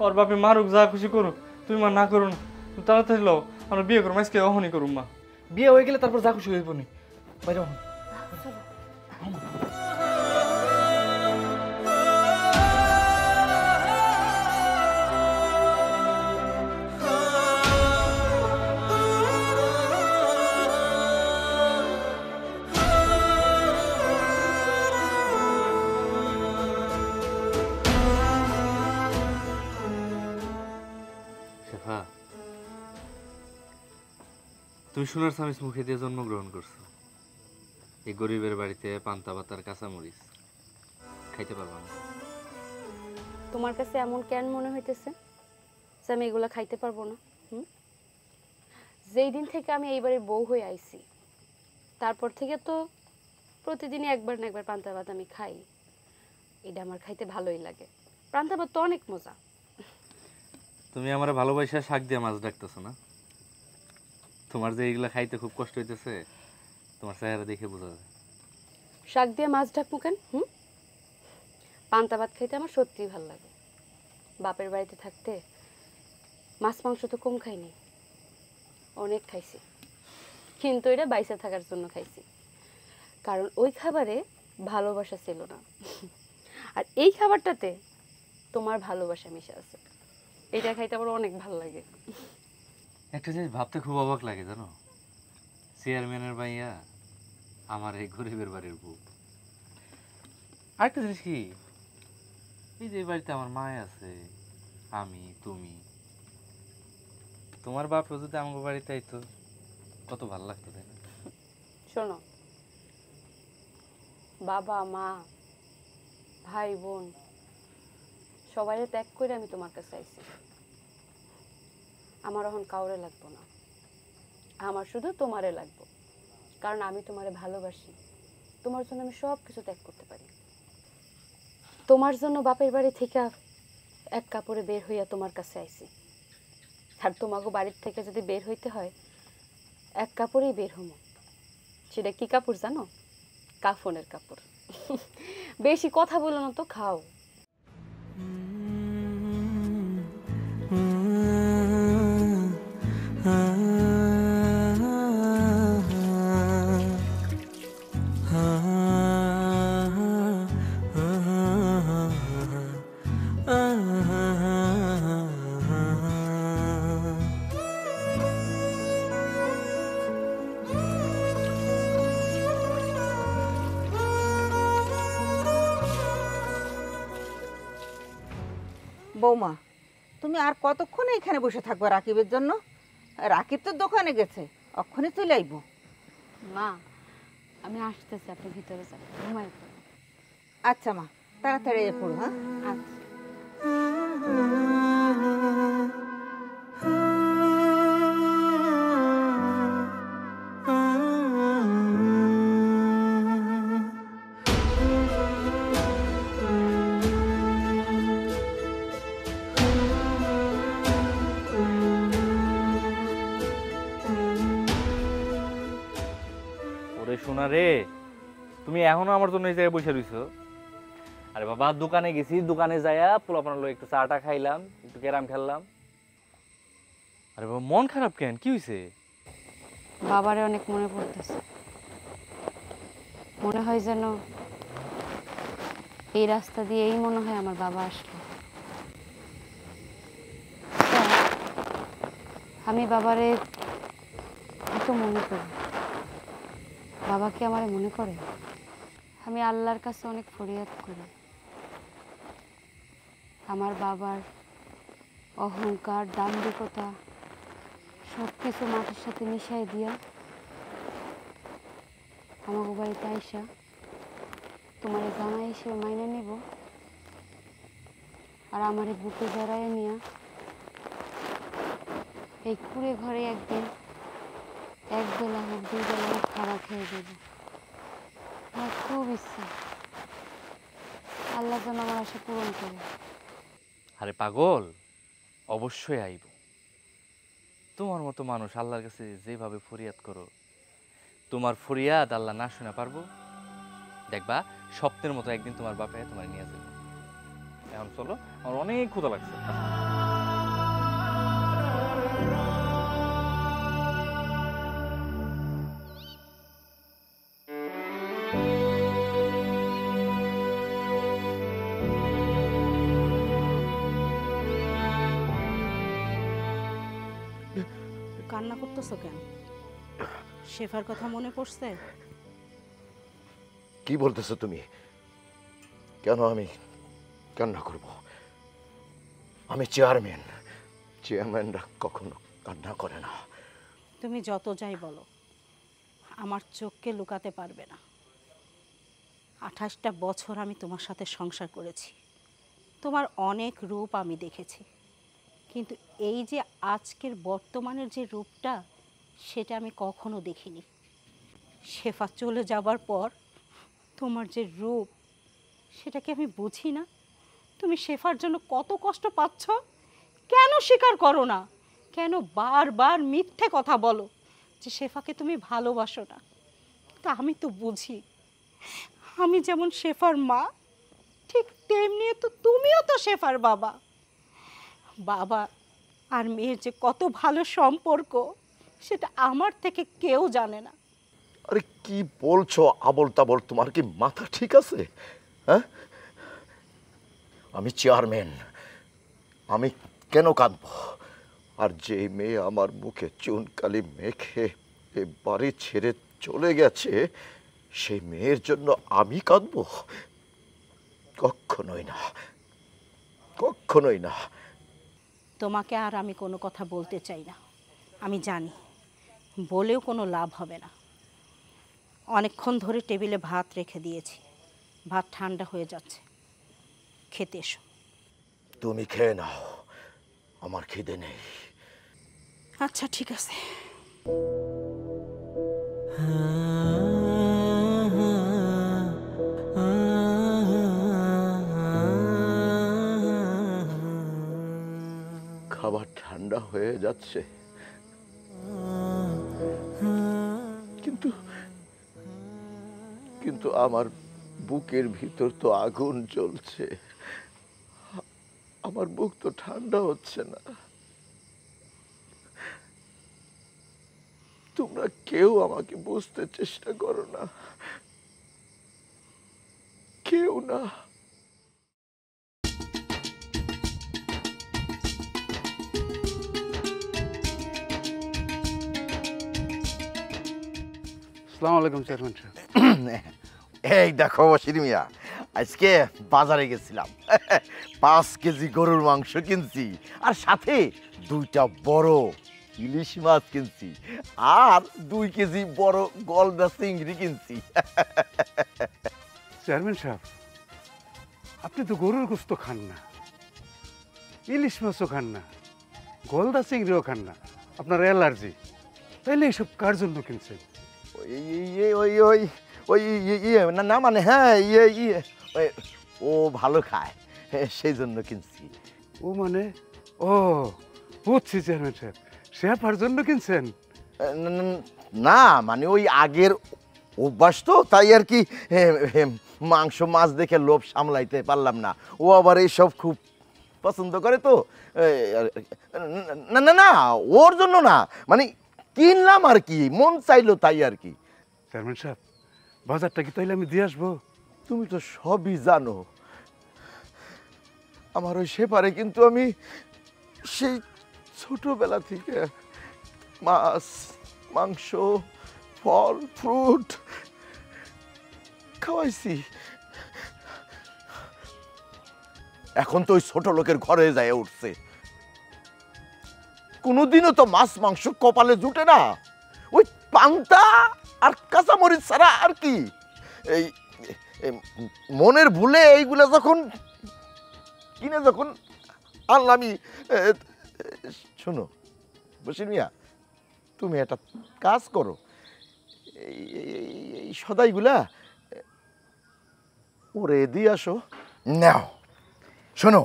[SPEAKER 4] ওর বাপে মারুক, যা খুশি করুক, তুমি মা না করো না। তুমি তাড়াতাড়ি লও, আমরা বিয়ে করুম, আজকে অহনই করুম মা। বিয়ে হয়ে গেলে তারপর যা খুশি হইব নি। বাইরে অহন।
[SPEAKER 10] শেফা, তুমি সোনার স্বামীর মুখে দিয়ে জন্মগ্রহণ করছো। এই গরিবের বাড়িতে পান্তা ভাতার কাঁচামরিচ খাইতে পারবা না।
[SPEAKER 2] তোমার কাছে এমন কেন মনে হইতেছে যে আমি এগুলো খাইতে পারবো না? যেই দিন থেকে আমি এইবারে বউ হয়ে আইছি, তারপর থেকে তো প্রতিদিনই একবার না একবার পান্তা ভাত আমি খাই। এটা আমার খাইতে ভালোই লাগে। পান্তা ভাত তো অনেক মজা।
[SPEAKER 10] তুমি আমার ভালোবাসা শাক দিয়ে মাছ ডাকতেছো না? তোমার যে এইগুলা খাইতে খুব কষ্ট হইতেছে, তোমার চেহারা দেখে বোঝা যায়।
[SPEAKER 2] শাক দিয়ে মাছ ঢাকবো কেন? পান্তা ভাত খাইতে আমার সত্যিই ভালো লাগে। বাপের বাড়িতে থাকতে মাছ মাংস তো কম খাইনি, অনেক খাইছি, কিন্তু এটা বাইসে থাকার জন্য খাইছি, কারণ ওই খাবারে ভালোবাসা ছিল না। আর এই খাবারটাতে তোমার ভালোবাসা মিশে আছে। এটা খাইতে আমার অনেক ভালো লাগে।
[SPEAKER 10] একটা জিনিস ভাবতে খুব অবাক লাগে জানো, চেয়ারম্যানের ভাইয়া আমার এই গরিবের বাড়ির বউ। আরেকটা জিনিস কি, এই যে বাড়িতে আমার মা আছে, আমি, তুমি, তোমার বাপ যদি আমার বাড়িতে আইতো কত ভালো লাগতো, তাই না?
[SPEAKER 2] শোনো, বাবা মা ভাই বোন সবাই ত্যাগ করে আমি তোমার কাছে আইছি। আমার এখন কাউরে লাগবো না, আমার শুধু তোমারে লাগবো, কারণ আমি তোমারে ভালোবাসি। তোমার জন্য আমি সব কিছু ত্যাগ করতে পারি। তোমার জন্য বাপের বাড়ি থেকে এক কাপড়ে বের হইয়া তোমার কাছে আইছি। আর তোমাকে বাড়ির থেকে যদি বের হইতে হয়, এক কাপড়েই বের হমো। সেটা কি কাপড় জানো? কাফনের কাপড়। বেশি কথা বলো না তো, খাও।
[SPEAKER 6] বৌমা, তুমি আর কতক্ষণ এখানে বসে থাকবে রাকিবের জন্য? রাকিব তো দোকানে গেছে, অক্ষণে চলে আইব।
[SPEAKER 2] মা, আমি আসতেছি, আপনি ভিতরে যান, ঘুমাই পড়ো।
[SPEAKER 6] আচ্ছা মা, তাড়াতাড়ি এ পড়ো। হ্যাঁ,
[SPEAKER 2] আচ্ছা।
[SPEAKER 10] শোনা রে, তুমি এখনো আমার জন্য এই জায়গায় বসে রইছো? আরে বাবা, দোকানে গেছি, দোকানে যাইয়া পোলাপানার লোক একটু চাটা খাইলাম, একটু ক্যারাম খেললাম। আরে বাবা, মন খারাপ কেন? কি হয়েছে?
[SPEAKER 5] বাবারে অনেক মনে পড়তেছে। মনে হয় যেন এই রাস্তা দিয়েই মনে হয় আমার বাবা আসলো। আমি বাবারে এত মনে করি। বাবা কি আমারে মনে করে? আমি আল্লাহর কাছে অনেক ফরিয়াদ করি। আমার বাবার অহংকার, দাম্ভিকতা সব কিছু মাটির সাথে মিশাই দিয়া আমাকে বাড়িতে আইসা তোমার জামাই হিসেবে মাইনে নিব, আর আমার বুকে জড়াইয়া নিয়া এই কুড়ে ঘরে একদিন এক বেলা হোক দুই বেলা হোক খাবার খেয়ে যাব। আমার খুব ইচ্ছা আল্লাহ যেন আমার আশা পূরণ করে।
[SPEAKER 10] আরে পাগল, অবশ্যই আইব। তোমার মতো মানুষ আল্লাহর কাছে যেভাবে ফরিয়াদ করো, তোমার ফরিয়াদ আল্লাহ না শুনে পারবো? দেখবা স্বপ্নের মতো একদিন তোমার বাপে তোমার নিয়ে যাবে। এখন চলো, আমার অনেক ক্ষুধা লাগছে।
[SPEAKER 9] কান্না করতেছো কেন? শেফার কথা মনে পড়ছে?
[SPEAKER 1] কি বলতেছো তুমি? কেন আমি কান্না করব? আমি চেয়ারম্যান। চেয়ারম্যানরা কখনো কান্না করে না।
[SPEAKER 9] তুমি যত যাই বলো, আমার চোখকে লুকাতে পারবে না। 28টা বছর আমি তোমার সাথে সংসার করেছি, তোমার অনেক রূপ আমি দেখেছি, কিন্তু এই যে আজকের বর্তমানের যে রূপটা, সেটা আমি কখনো দেখিনি। শেফা চলে যাবার পর তোমার যে রূপ, সেটাকে আমি বুঝি না। তুমি শেফার জন্য কত কষ্ট পাচ্ছ, কেন স্বীকার করো না? কেন বারবার মিথ্যে কথা বলো যে শেফাকে তুমি ভালোবাসো না? তা আমি তো বুঝি, আমি যেমন শেফার মা, ঠিক তেমনি তো তুমিও তো শেফার বাবা। বাবা আর মেয়ের যে কত ভালো সম্পর্ক, সেটা আমার থেকে কেউ জানে না।
[SPEAKER 1] আরে কি বলছো আবল তাবল? তোমার কি মাথা ঠিক আছে? হ্যাঁ, আমি চেয়ারম্যান, আমি কেন কাঁদব? আর যে মেয়ে আমার মুখে চুনকালি মেখে এ বাড়ি ছেড়ে চলে গেছে, সেই মেয়ের জন্য আমি কাঁদব? কখনোই না, কখনোই না।
[SPEAKER 9] তোমাকে আর আমি কোনো কথা বলতে চাই না। আমি জানি বলেও কোনো লাভ হবে না। অনেকক্ষণ ধরে টেবিলে ভাত রেখে দিয়েছি, ভাত ঠান্ডা হয়ে যাচ্ছে, খেতে এসো।
[SPEAKER 1] তুমি খেয়ে নাও, আমার খিদে নেই।
[SPEAKER 9] আচ্ছা ঠিক আছে।
[SPEAKER 1] খাবার ঠান্ডা হয়ে যাচ্ছে, কিন্তু কিন্তু আমার বুকের ভিতর তো আগুন জ্বলছে। আমার বুক তো ঠান্ডা হচ্ছে না। তোমরা কেউ আমাকে বুঝতে চেষ্টা করো না, কেউ না।
[SPEAKER 8] আসসালামু আলাইকুম চেয়ারম্যান সাহেব।
[SPEAKER 1] এই দেখো বশির মিয়া, আজকে বাজারে গেছিলাম, 5 কেজি গরুর মাংস কিনছি, আর সাথে 2টা বড় ইলিশ মাছ কিনছি, আর 2 কেজি বড় গলদা চিংড়ি কিনছি।
[SPEAKER 8] চেয়ারম্যান সাহেব, আপনি তো গরুর গোস্ত খান না, ইলিশ মাছও খান না, গলদা চিংড়িও খান না, আপনার অ্যালার্জি। তাইলে এইসব কার জন্য কিনছেন?
[SPEAKER 1] না মানে হ্যাঁ, ও ভালো খায়, সেই জন্য কিনছি।
[SPEAKER 8] ও মানে, ও বুঝছি চেয়ারম্যান সাহেব, শেফার জন্য কিনছেন?
[SPEAKER 1] না মানে ওই আগের অভ্যাস তো, তাই আর কি। মাংস মাছ দেখে লোভ সামলাইতে পারলাম না। ও আবার এইসব খুব পছন্দ করে তো। না না না, ওর জন্য না, মানে কিনলাম আর কি, মন চাইলো তাই আর কি।
[SPEAKER 8] চেয়ারম্যান সাহেব, বাজারটা কি তাইলে আমি দিয়ে আসবো?
[SPEAKER 1] তুমি তো সবই জানো, আমার ওই সেপারে কিন্তু আমি সেই ছোটবেলা থেকে মাছ মাংস ফল ফ্রুট খাওয়াইছি। এখন তো ওই ছোট লোকের ঘরে যায় উঠছে, কোনোদিনও তো মাছ মাংস কপালে জুটে না, ওই পান্তা আর কাঁচামরিচ ছাড়া আর কি। এই মনের ভুলে এইগুলা যখন কিনে যখন আনলামই। শোনো বসির মিয়া, তুমি একটা কাজ করো, এই সদাইগুলা ওরে দিয়ে আসো। নাও শোনো,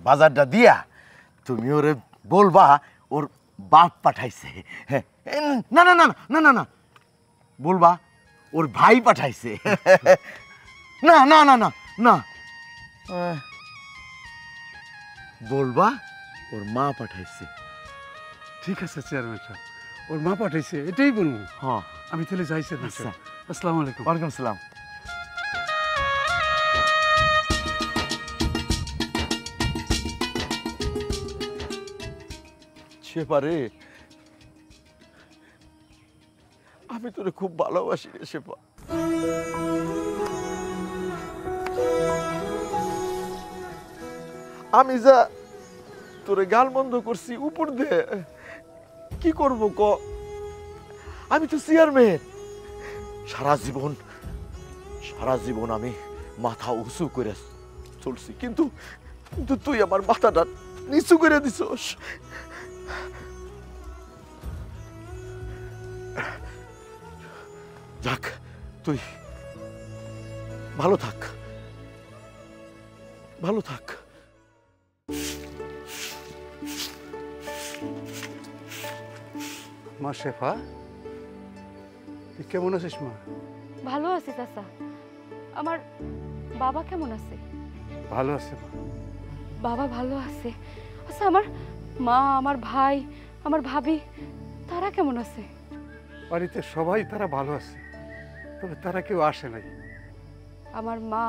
[SPEAKER 1] বাজারটা দিয়া তুমি ওরে বলবা ওর বাপ পাঠাইছে। হ্যাঁ, না না না না না না, বলবা ওর ভাই পাঠাইছে। না না না না না, বলবা ওর মা পাঠাইছে।
[SPEAKER 8] ঠিক আছে চেয়ারম্যান সাহেব, ওর মা পাঠাইছে এটাই বলবো।
[SPEAKER 1] হ্যাঁ,
[SPEAKER 8] আমি তাহলে যাই চেয়ারম্যান সাহেব। আসসালামু আলাইকুম।
[SPEAKER 1] ওয়ালাইকুম সালাম। সেপারে আমি তোরে খুব ভালোবাসি রে সেপা। আমি যা তোরে গাল বন্ধ করছি উপর দে, কি করব ক? আমি তো চেয়ারম্যান, সারা জীবন আমি মাথা উঁচু করে চলছি, কিন্তু কিন্তু তুই আমার মাথাটা নিচু করে দিছস। যাক, তুই ভালো থাক, ভালো থাক।
[SPEAKER 8] মা শেফা, তুই কেমন আছিস মা?
[SPEAKER 5] ভালো আছি চাচা। আমার বাবা কেমন আছে?
[SPEAKER 8] ভালো আছে মা।
[SPEAKER 5] বাবা ভালো আছে। আচ্ছা, আমার মা, আমার ভাই, আমার ভাবি, তারা কেমন আছে?
[SPEAKER 8] বাড়িতে সবাই তারা ভালো আছে, তবে তারা কেউ আসে নাই।
[SPEAKER 5] আমার মা,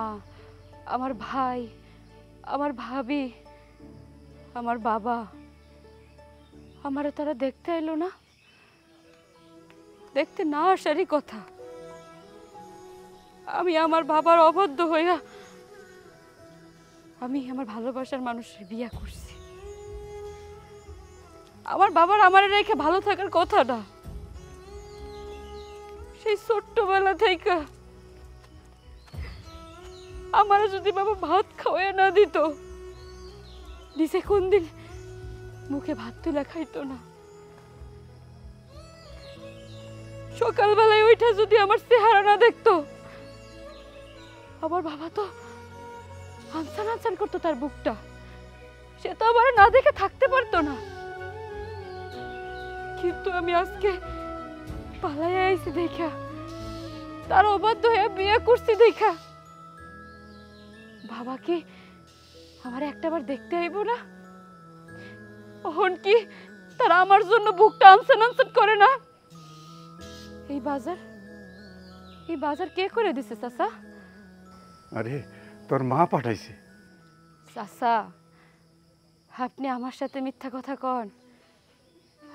[SPEAKER 5] আমার ভাই, আমার ভাবি, আমার বাবা, আমারে তারা দেখতে এলো না? দেখতে না আসারই কথা। আমি আমার বাবার অবাধ্য হইয়া আমি আমার ভালোবাসার মানুষের বিয়া করছি। আমার বাবার আমার রেখে ভালো থাকার কথা না। সেই ছোট্টবেলা থেকে আমার যদি বাবা ভাত খাওয়াইয়া না দিত, নিজে কোন দিন মুখে ভাত তুলে খাইতো না। সকালবেলায় ওইটা যদি আমার চেহারা না দেখতো, আমার বাবা তো আনসান আনসান করতো তার বুকটা, সে তো আবার না দেখে থাকতে পারতো না। কিন্তু আমি আজকে পালাইয়া আইছি দেখা, তার অবাধ্য হয়ে বিয়ে করছি দেখা, বাবা কি আমার একটাবার দেখতে আইব না? ওহন কি তারা আমার জন্য বুকটা আনসান আনসান করে না? এই বাজার কে করে দিছে চাচা?
[SPEAKER 8] আরে তোর মা পাঠাইছে।
[SPEAKER 5] চাচা, আপনি আমার সাথে মিথ্যা কথা কন।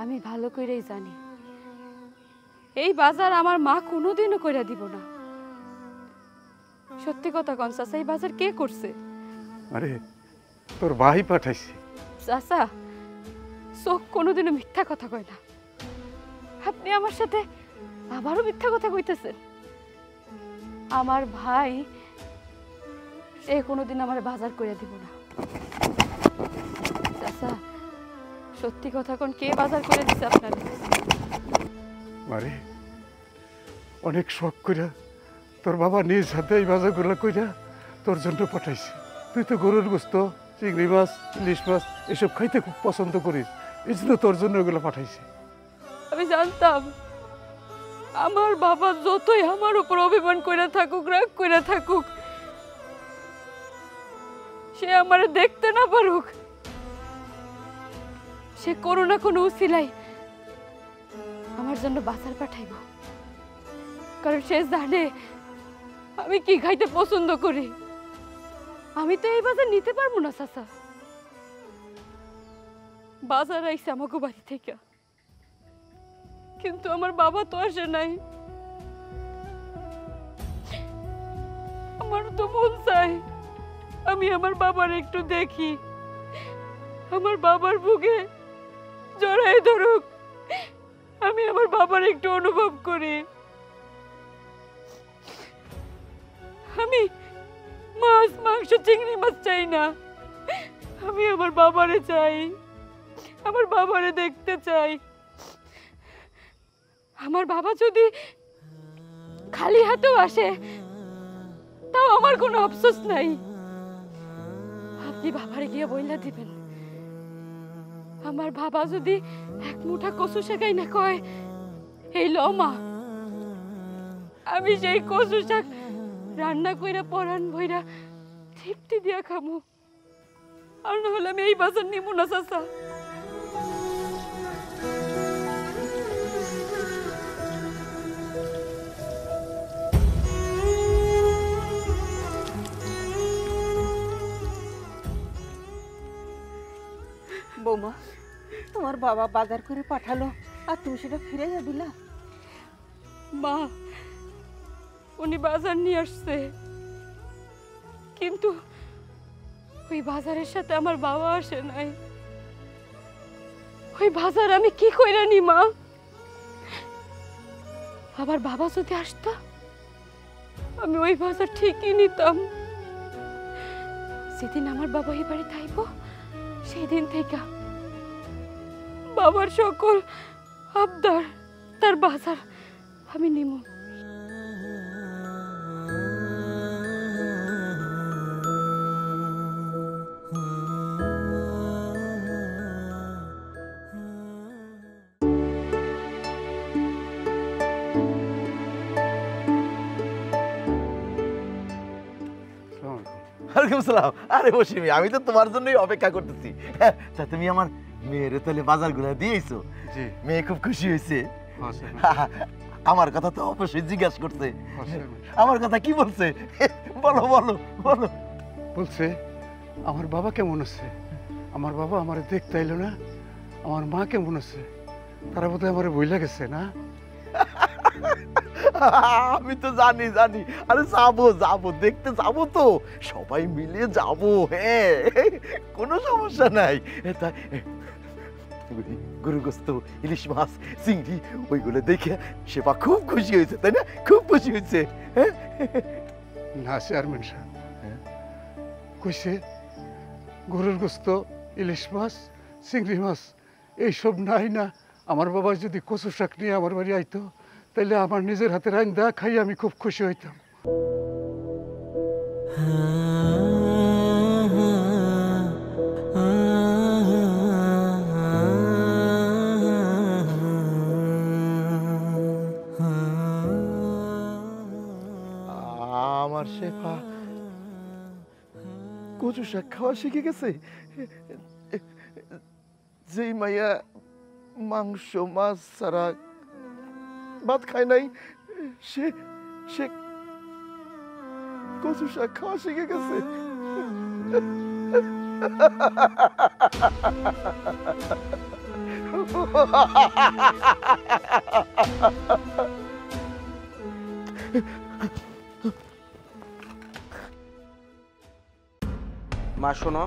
[SPEAKER 5] আমি ভালো করেই জানি এই বাজার আমার মা কোনোদিনও কইরা দিব না। সত্যি কথা কন চাচা, এই বাজার কে করছে?
[SPEAKER 8] আরে তোর ভাই পাঠাইছে।
[SPEAKER 5] চাচা, চোখ কোনোদিনও মিথ্যা কথা কয় না। আপনি আমার সাথে আবারও মিথ্যা কথা কইতেছেন। আমার ভাই সে কোনোদিন আমার বাজার করে দিব না। চাচা, সত্যি কথা কোন, কে বাজার করে দিছে আপনার?
[SPEAKER 8] আরে অনেক শখ কইরা তোর বাবা নিজ হাতে এই বাজারগুলো কইরা তোর জন্য পাঠাইছে। তুই তো গরুর গোস্ত, চিংড়ি মাছ, ইলিশ মাছ এসব খাইতে খুব পছন্দ করিস, এই জন্য তোর জন্য ওগুলো পাঠাইছে।
[SPEAKER 5] আমি জানতাম আমার বাবা যতই আমার উপর অভিমান কইরা থাকুক, রাগ কইরা থাকুক, সে আমারে দেখতে না পারুক, সে কোনো না কোনো উছিলাই আমার জন্য বাজার পাঠাইব, কারণ সে জানে আমি কি খাইতে পছন্দ করি। আমি তো এই বাজার নিতে পারবো না চাচা। বাজার আইসে আমাকে বাড়ি থেকে, কিন্তু আমার বাবা তো আসে নাই। আমার তো মন চাই আমি আমার বাবার একটু দেখি, আমার বাবার বুকে জড়াই ধরুক, আমি আমার বাবার একটু অনুভব করি। আমি মাছ মাংস চিংড়ি মাছ চাই না, আমি আমার বাবারে চাই, আমার বাবারে দেখতে চাই। আমার বাবা যদি খালি হাতেও আসে তাও আমার কোনো আফসোস নাই। আপনি বাবারে গিয়ে বইলা দিবেন, আমার বাবা যদি এক মুঠা কচু শাকাই না কয়, এই ল মা, আমি সেই কচু শাক রান্না কইরা পরান ভইরা তৃপ্তি দিয়া খামু। আর না হলে আমি এই বাজার নিমু না চাচা।
[SPEAKER 6] বৌমা, তোমার বাবা বাজার করে পাঠালো আর তুমি সেটা ফিরে দিলা?
[SPEAKER 5] মা, উনি বাজার নিয়ে আসছে, কিন্তু ওই বাজারের সাথে আমার বাবা আসে নাই। ওই বাজার আমি কি কইরা নি মা? আমার বাবা যদি আসতো আমি ওই বাজার ঠিকই নিতাম। সেদিন আমার বাবা এই বাড়িতে আইব, সেই দিন থেকে বাবার সকল আবদার তার বাজার আমি নিমু।
[SPEAKER 1] ওয়ালাইকুম সালাম। আরে বসিমি, আমি তো তোমার জন্যই অপেক্ষা করতেছি। তা তুমি আমার মেয়ের তাহলে বাজারগুলো দিয়েছো?
[SPEAKER 8] জি।
[SPEAKER 1] মেয়ে খুব খুশি হয়েছে?
[SPEAKER 8] হ্যাঁ স্যার।
[SPEAKER 1] আমার কথা তো অবশ্যই জিজ্ঞাসা করছে। আমার কথা কি বলছে? বলো বলো বলো।
[SPEAKER 8] বলছে আমার বাবা কেমন আছে, আমার বাবা আমারে দেখতে এলো না, আমার মা কেমন আছে, তারা বোধহয় আমারে বইলা গেছে না?
[SPEAKER 1] আমি তো জানি জানি। আরে যাবো যাবো, দেখতে যাবো তো, সবাই মিলে যাবো। হ্যাঁ, কোনো সমস্যা নাই। তাই গরু গোস্ত, ইলিশ মাছ, চিংড়ি ওইগুলো দেখে সেবা খুব খুশি হয়েছে, তাই না? খুব খুশি হয়েছে। হ্যাঁ
[SPEAKER 8] না চেয়ারম্যান সাহেব, কইছে গরুর গোস্ত, ইলিশ মাছ, চিংড়ি মাছ এইসব নাই না। আমার বাবা যদি কচু শাক নিয়ে আমার বাড়ি আইতো তাইলে আমার নিজের হাতে রান্না খাই আমি খুব খুশি হইতাম।
[SPEAKER 1] আমার শেফা কচু শাক খাওয়া শিখে গেছে। যেই মাইয়া মাংস মাছ ছাড়া ভাত খায় নাই, সে সে কচু শাক খাওয়া শিখে গেছে।
[SPEAKER 3] মা শোনো,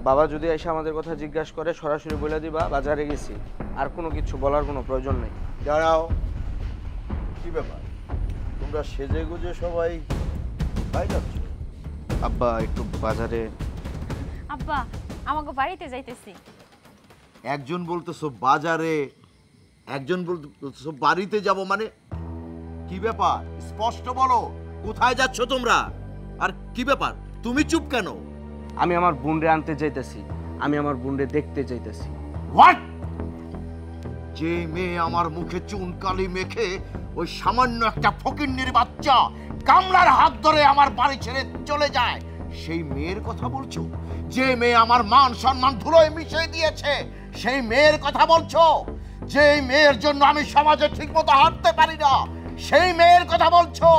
[SPEAKER 3] বাবা যদি এসে আমাদের কথা জিজ্ঞাসা করে সরাসরি বলে দিবা বাজারে গেছি, আর কোনো কিছু বলার কোনো প্রয়োজন নেই।
[SPEAKER 1] দাঁড়াও, কি ব্যাপার তোমরা সেজে গুজে সবাই কোথায় যাচ্ছ?
[SPEAKER 3] আব্বা একটু বাজারে।
[SPEAKER 7] আব্বা আমাকে বাড়িতে যাইতেছি।
[SPEAKER 1] একজন বলতেছো বাজারে, একজন বলতেছো বাড়িতে যাব, মানে কি ব্যাপার? স্পষ্ট বলো, কোথায় যাচ্ছ তোমরা? আর কি ব্যাপার, তুমি চুপ কেন?
[SPEAKER 3] আমি আমার বোনরে আনতে যাইতেছি, আমি আমার বোনরে দেখতে যাইতেছি।
[SPEAKER 1] হোয়াট? যে মেয়ে আমার মুখে চুন কালি মেখে ওই সামান্য একটা ফকিন্নির বাচ্চা কামলার হাত ধরে আমার বাড়ি ছেড়ে চলে যায়, সেই মেয়ের কথা বলছো? যে মেয়ে আমার মান সম্মান ধুলোয় মিশিয়ে দিয়েছে, সেই মেয়ের কথা বলছো? যেই মেয়ের জন্য আমি সমাজে ঠিকমতো হাঁটতে পারি না সেই মেয়ের কথা বলছো?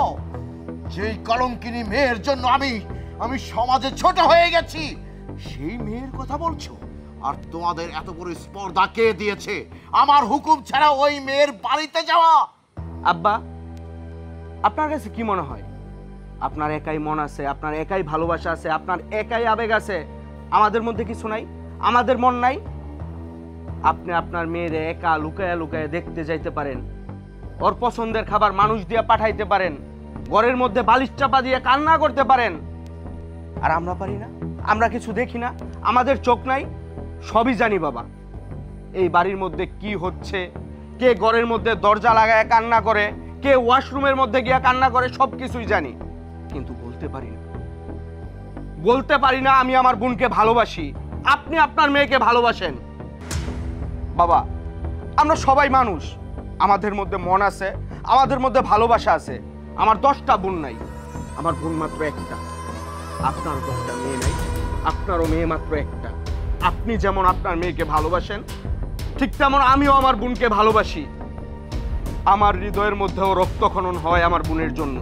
[SPEAKER 1] যেই কলঙ্কিনী মেয়ের জন্য আমি সমাজে ছোট হয়ে গেছি সেই মেয়ের কথা বলছো? আর তোমাদের এত বড় স্পর্ধা কে দিয়েছে আমার হুকুম ছাড়া ওই মেয়ের বাড়িতে যাওয়া?
[SPEAKER 3] আব্বা, আপনার কাছে কি মনে হয় আপনার একাই মন আছে, আপনার একাই ভালোবাসা আছে, আপনার একাই আবেগ আছে, আমাদের মধ্যে কিছু নাই? আমাদের মন নাই? আপনি আপনার মেয়ের একা লুকায়া লুকায়া দেখতে যাইতে পারেন, ওর পছন্দের খাবার মানুষ দিয়ে পাঠাইতে পারেন, ঘরের মধ্যে বালিশ চাপা দিয়ে কান্না করতে পারেন। আর আমরা পারি না? আমরা কিছু দেখি না? আমাদের চোখ নাই? সবই জানি বাবা। এই বাড়ির মধ্যে কি হচ্ছে, কে ঘরের মধ্যে দরজা লাগায় কান্না করে, কে ওয়াশরুমের মধ্যে গিয়ে কান্না করে, সব কিছুই জানি, কিন্তু বলতে পারি না। বলতে পারি না আমি আমার বোনকে ভালোবাসি, আপনি আপনার মেয়েকে ভালোবাসেন। বাবা, আমরা সবাই মানুষ, আমাদের মধ্যে মন আছে, আমাদের মধ্যে ভালোবাসা আছে। আমার 10টা বোন নাই, আমার বোন মাত্র একটা। আপনার 10টা মেয়ে নাই, আপনারও মেয়ে মাত্র একটা। আপনি যেমন আপনার মেয়েকে ভালোবাসেন, ঠিক তেমন আমিও আমার বোনকে ভালোবাসি। আমার হৃদয়ের মধ্যেও রক্তক্ষরণ হয় আমার বোনের জন্য,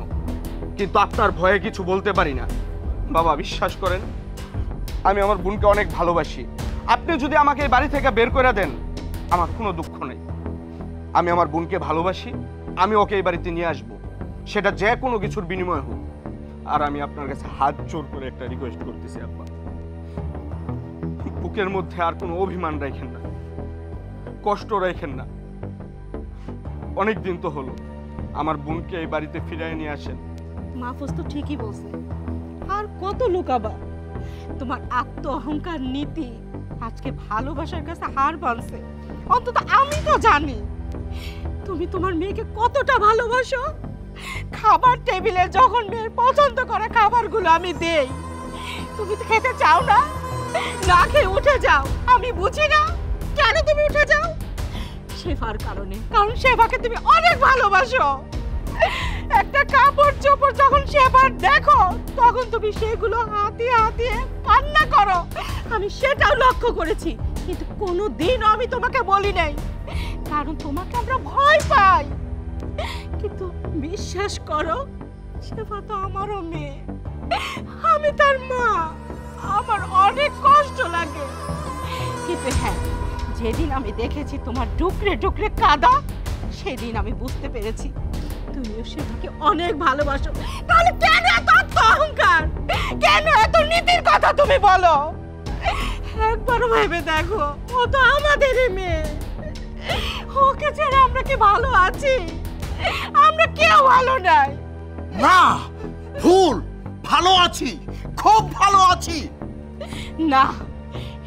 [SPEAKER 3] কিন্তু আপনার ভয়ে কিছু বলতে পারি না। বাবা, বিশ্বাস করেন, আমি আমার বোনকে অনেক ভালোবাসি। আপনি যদি আমাকে এই বাড়ি থেকে বের করে দেন, আমার কোনো দুঃখ নেই। আমি আমার বোনকে ভালোবাসি, আমি ওকে এই বাড়িতে নিয়ে আসবো, সেটা যে কোনো কিছুর বিনিময় হোক। আর আমি আপনার কাছে হাত জোর করে একটা রিকোয়েস্ট করতেছি আব্বা, বুকের মধ্যে আর কোনো অভিমান রাখেন না, কষ্ট রাখেন না। অনেক দিন তো হলো, আমার বোনকে এই বাড়িতে ফিরিয়ে নিয়ে আসেন।
[SPEAKER 9] মাহফুজ তো ঠিকই বলছে, আর কত লুকাবা? তোমার আত্ম অহংকার নীতি আজকে ভালোবাসার কাছে হার মানছে। অন্তত আমি তো জানি তুমি তোমার মেয়েকে কতটা ভালোবাসো। খাবার টেবিলে যখন মেয়ের পছন্দ করা খাবারগুলো আমি দেই, তুমি তো খেতে চাও না, না খেয়ে উঠে যাও। আমি বুঝি না কেন তুমি উঠে যাও? শেফার কারণে, কারণ শেফাকে তুমি অনেক ভালোবাসো। একটা কাপড় চোপড় যখন শেফার দেখো, তখন তুমি সেগুলো হাতিয়ে হাতিয়ে কান্না করো। আমি সেটাও লক্ষ্য করেছি, কিন্তু কোনোদিনও আমি তোমাকে বলি নাই, কারণ তোমাকে আমরা ভয় পাই। কিন্তু বিশ্বাস করো, শেফা তো আমারও মেয়ে, আমি তার মা, আমার অনেক কষ্ট লাগে। কিন্তু হ্যাঁ, যেদিন আমি দেখেছি তোমার ডুকরে ডুকরে কাঁদা, সেদিন আমি বুঝতে পেরেছি তুমিও শেফাকে অনেক ভালোবাসো। তাহলে কেন এত অহংকার, কেন এত নীতির কথা তুমি বলো? একবার ভেবে দেখো, ও তো আমাদেরই মেয়ে, ওকে ছেড়ে আমরা কি ভালো আছি? আমরা কেউ ভালো নাই।
[SPEAKER 1] না, ভুল, ভালো আছি, খুব ভালো আছি।
[SPEAKER 9] না,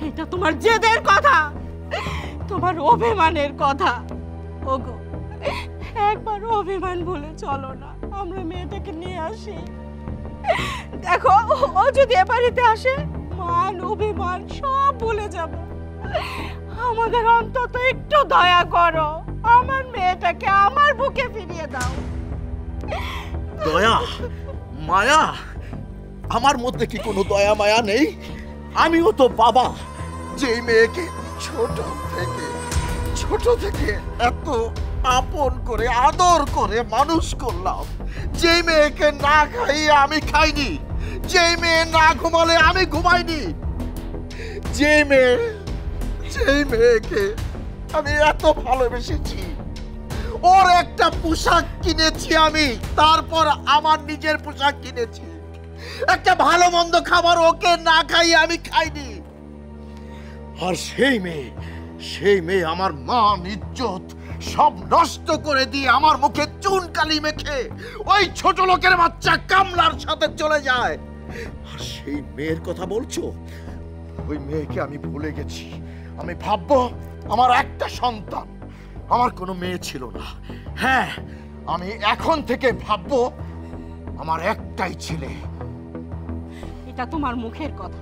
[SPEAKER 9] এটা তোমার জেদের কথা, তোমার অভিমানের কথা। ওগো, একবার অভিমান ভুলে চলো না, আমরা মেয়েটাকে নিয়ে আসি। দেখো, ও যদি এ বাড়িতে আসে, মান অভিমান সব ভুলে যাব। আমাদের অন্তত একটু দয়া করো, আমার মেয়েটাকে আমার বুকে ফিরিয়ে দাও।
[SPEAKER 1] দয়া মায়া? আমার মধ্যে কি কোনো দয়া মায়া নেই? আমিও তো বাবা, যে মেয়েকে ছোট থেকে এত আপন করে আদর করে মানুষ করলাম, যে মেয়েকে না খাইয়ে আমি খাইনি, যে মেয়ে না ঘুমালে আমি ঘুমাইনি, যে মেয়েকে আমি এত ভালোবেসেছি, ওর একটা পোশাক কিনেছি আমি, তারপর আমার নিজের পোশাক কিনেছি, একটা ভালো মন্দ খাবার ওকে না খাইয়ে আমি খাইনি। আর সেই মেয়ে আমার মান ইজ্জত সব নষ্ট করে দিয়ে আমার মুখে চুন কালি মেখে ওই ছোট লোকের বাচ্চা কামলার সাথে চলে যায়। আর সেই মেয়ের কথা বলছো? ওই মেয়েকে আমি ভুলে গেছি। আমি ভাববো আমার একটা সন্তান, আমার কোনো মেয়ে ছিল না। হ্যাঁ, আমি এখন থেকে ভাববো আমার একটাই ছেলে।
[SPEAKER 9] এটা তোমার মুখের কথা,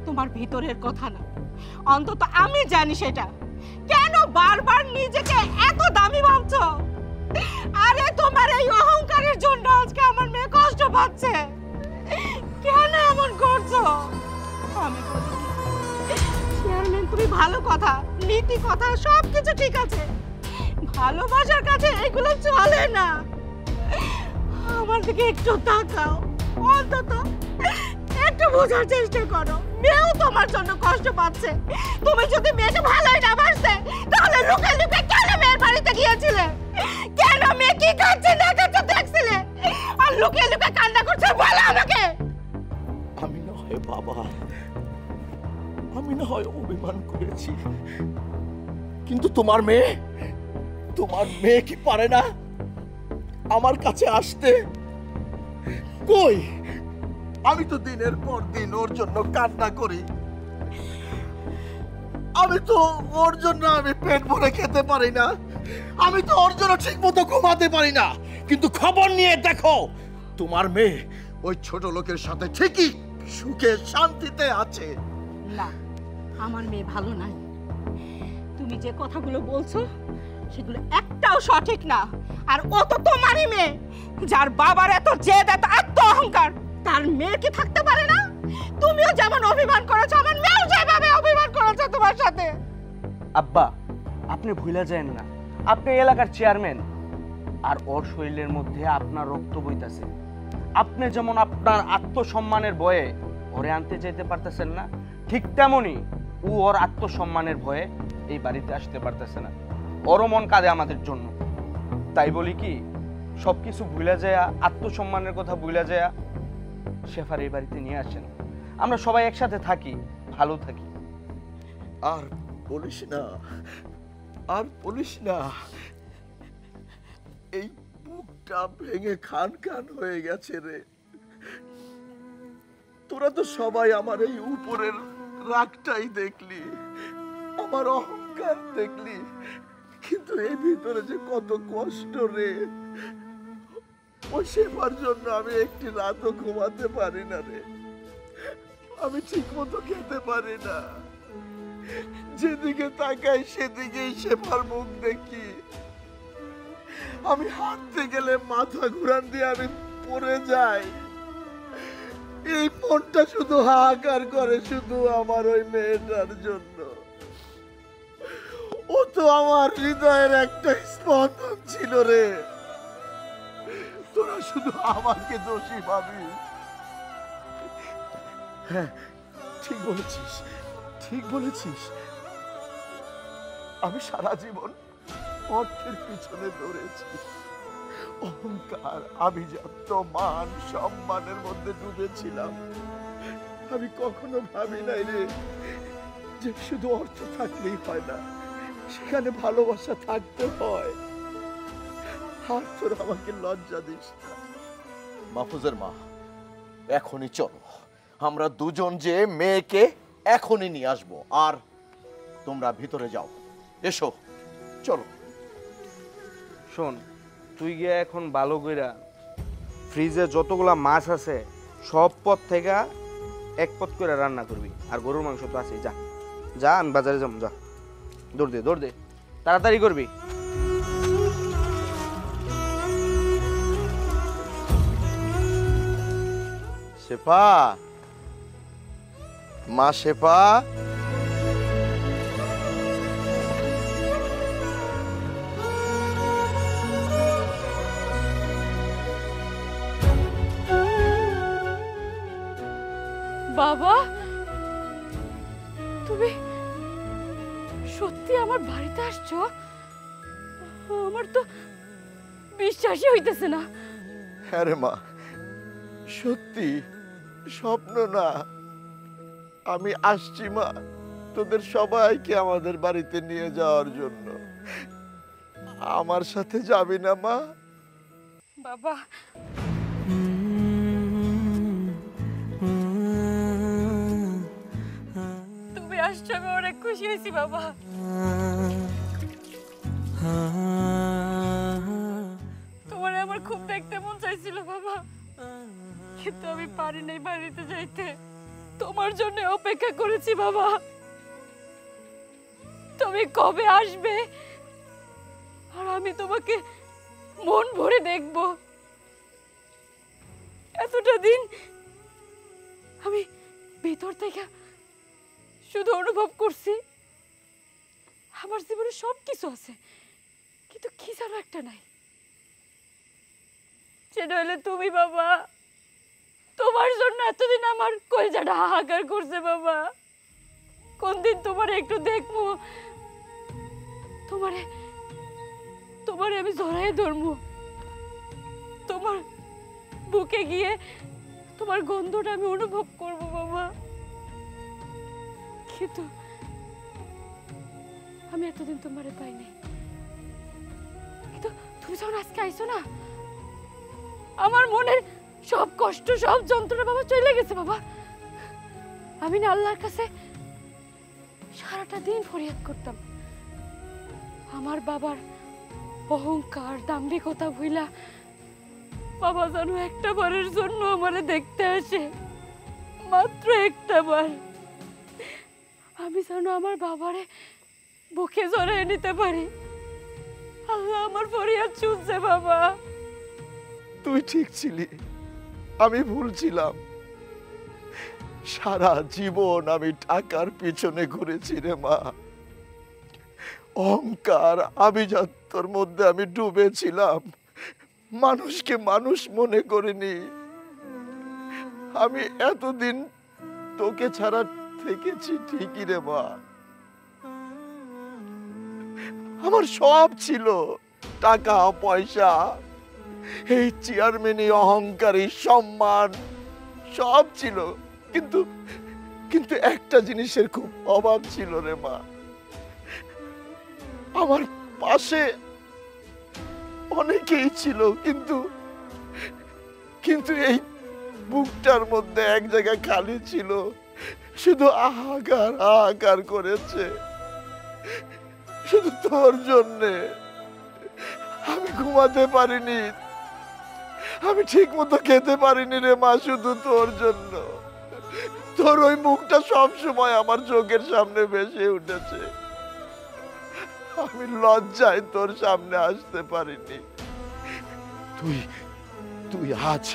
[SPEAKER 9] তোমার ভিতরের কথা না। অন্তত আমি জানি সেটা। কেন বারবার নিজেকে এত দামি ভাবছো? আরে তোমার এই অহংকারের জন্য আজকে আমার মেয়ে কষ্ট পাচ্ছে। কেন এমন করছো? আমি বলি, চেয়ারম্যান তুমি ভালো কথা নীতি কথা সব কিছু ঠিক আছে, ভালোবাসার কাছে এগুলো চলে না। আমার দিকে একটু তাকাও, অন্তত একটু বোঝার চেষ্টা করো। মেয়েও তোমার জন্য কষ্ট পাচ্ছে। তুমি যদি মেয়েকে ভালোই না বাসতে তাহলে লুকে লুকে কেন মেয়ের বাড়িতে গিয়েছিলে? কেন মেয়ে কি খাচ্ছে না খাচ্ছে দেখছিলে আর লুকে লুকে কান্না করছে? বলো আমাকে।
[SPEAKER 1] আমি না হয় বাবা, আমি না হয় অভিমান করেছি, কিন্তু তোমার মেয়ে কি পারে না আমার কাছে আসতে? কই, আমি তো দিনের পর দিন ওর জন্য কান্না করি। আমি তো ওর জন্য আমি পেট ভরে খেতে পারি না, আমি তো ওর জন্য ঠিক মতো ঘুমাতে পারি না। কিন্তু খবর নিয়ে দেখো, তোমার মেয়ে ওই ছোট লোকের সাথে ঠিকই সুখে শান্তিতে আছে।
[SPEAKER 9] না, আমার মেয়ে ভালো নাই। তুমি যে কথাগুলো বলছো সেগুলো একটাও সঠিক না। আর ও তো তোমারই মেয়ে, যার বাবার এত জেদ, এত আত্ম অহংকার, তার মেয়ে কি থাকতে পারে না? তুমিও যেমন অভিমান করেছো, আমার মেয়েও যেভাবে অভিমান করেছে তোমার সাথে।
[SPEAKER 3] আব্বা, আপনি ভুলে যান না, আপনি এলাকার চেয়ারম্যান, আর ওর শরীরের মধ্যে আপনার রক্ত বইতাছে। আপনি যেমন আপনার আত্মসম্মানের ভয়ে ওরে আনতে যেতে পারতেছেন না, ঠিক তেমনই ও ওর আত্মসম্মানের ভয়ে এই বাড়িতে আসতে পারতেছে না। ওরও মন কাঁদে আমাদের জন্য। তাই বলি কি, সবকিছু ভুলে যায়, আত্মসম্মানের কথা ভুলে যায়, শেফার এই বাড়িতে নিয়ে আসেন। আমরা সবাই একসাথে থাকি, ভালো থাকি।
[SPEAKER 1] আর বলিস না, আর বলিস না, এই বুকটা ভেঙে খান খান হয়ে গেছে রে। তোরা তো সবাই আমার এই উপরের রাগটাই দেখলি, আমার অহংকার দেখলি, কিন্তু এই ভিতরে যে কত কষ্ট রে। ওই সেবার জন্য আমি একটি রাতও ঘুমাতে পারি না রে, আমি ঠিক মতো খেতে পারি না। যেদিকে তাকাই সেদিকেই শেফার মুখ দেখি। আমি হাঁটতে গেলে মাথা ঘুরান দিয়ে আমি পড়ে যাই। এই মনটা শুধু হাহাকার করে শুধু আমার ওই মেয়েটার জন্য। ও তো আমার হৃদয়ের একটা স্পন্দন ছিল রে। তোরা শুধু আমাকে দোষী ভাবিস। হ্যাঁ, ঠিক বলেছিস, ঠিক বলেছিস। আমি সারা জীবন অর্থের পিছনে দৌড়েছি, অহংকার, আভিজাত্য, মান সম্মানের মধ্যে ডুবেছিলাম। আমি কখনো ভাবি নাই রে যে শুধু অর্থ থাকলেই হয় না, সেখানে ভালোবাসা থাকতে হয়। আর তোর আমাকে লজ্জা দিস না। মাহফুজের মা, এখনই চলো, আমরা দুজন যে মেয়েকে এখনই নিয়ে আসবো। আর তোমরা ভিতরে যাও, এসো, চলো।
[SPEAKER 3] শোন, তুই গিয়ে এখন ভালো কইরা ফ্রিজে যতগুলা মাছ আছে সব পদ থেকে এক পদ করে রান্না করবি। আর গরুর মাংস তো আছে, যা যা, আমি বাজারে যাবো, যা, দৌড় দে দৌড় দে, তাড়াতাড়ি করবি।
[SPEAKER 1] শেফা, মা শেফা,
[SPEAKER 5] বাবা, তুমি সত্যি আমার বাড়িতে আসছো? আমার তো বিশ্বাসই হইতেছে না।
[SPEAKER 1] হ্যাঁ রে মা, সত্যি, স্বপ্ন না। আমি আসছি মা, তোদের সবাইকে আমাদের বাড়িতে নিয়ে যাওয়ার জন্য। আমার সাথে যাবি না মা?
[SPEAKER 5] বাবা, তুমি আসছো, আমি অনেক খুশি হয়েছি বাবা। তোমার আমার খুব দেখতে মন চাইছিল বাবা, কিন্তু আমি পারি নাই বাড়িতে যাইতে। তোমার জন্য অপেক্ষা করেছি বাবা, তুমি কবে আসবে আর আমি তোমাকে মন ভরে দেখব। এতটা দিন আমি ভিতর থেকে শুধু অনুভব করছি আমার জীবনে সব কিছু আছে, কিন্তু কি যেন একটা নাই। সেটা হলে তুমি বাবা। তোমার জন্য এতদিন আমার কলিজাটা হাহাকার করছে বাবা। কোন দিন তোমার একটু দেখবো, তোমারে তোমারে আমি জড়াই ধরবো, তোমার বুকে গিয়ে তোমার গন্ধটা আমি অনুভব করব বাবা। কিন্তু আমি এতদিন তোমারে পাই নাই, কিন্তু তুমি যখন আজকে আইছো না, আমার মনের সব কষ্ট সব যন্ত্রণা বাবা চলে গেছে বাবা। আমি না আল্লাহর কাছে সারাটা দিন ফরিয়াদ করতাম, আমার বাবার অহংকার দাম্ভিকতা ভুইলা বাবা যেন একটা বারের জন্য আমারে দেখতে আসে, মাত্র একটা বার। আমি যেন আমার বাবারে বুকে জড়িয়ে নিতে পারি। আল্লাহ আমার ফরিয়াদ শুনছে বাবা।
[SPEAKER 1] তুই ঠিক ছিলি, আমি ভুল ছিলাম। সারা জীবন আমি টাকার পিছনে ঘুরেছি রে মা। অহংকার আভিজাত্যর মধ্যে আমি ডুবেছিলাম, মানুষকে মানুষ মনে করিনি। আমি এতদিন তোকে ছাড়া থেকেছি ঠিকই রে মা, আমার সব ছিল, টাকা পয়সা, এই চেয়ারম্যানি অহংকারী সম্মান সব ছিল, কিন্তু কিন্তু একটা জিনিসের খুব অভাব ছিল রে মা। আমার পাশে অনেকেই ছিল, কিন্তু কিন্তু এই বুকটার মধ্যে এক জায়গায় খালি ছিল, শুধু হাহাকার হাহাকার করেছে, শুধু তোর জন্যে। আমি ঘুমাতে পারিনি, আমি ঠিক মতো খেতে পারিনি রে মা, শুধু তোর জন্য। তোর ওই মুখটা সব সময় আমার চোখের সামনে ভেসে উঠেছে, আমি লজ্জায় তোর সামনে আসতে পারিনি। তুই তুই আজ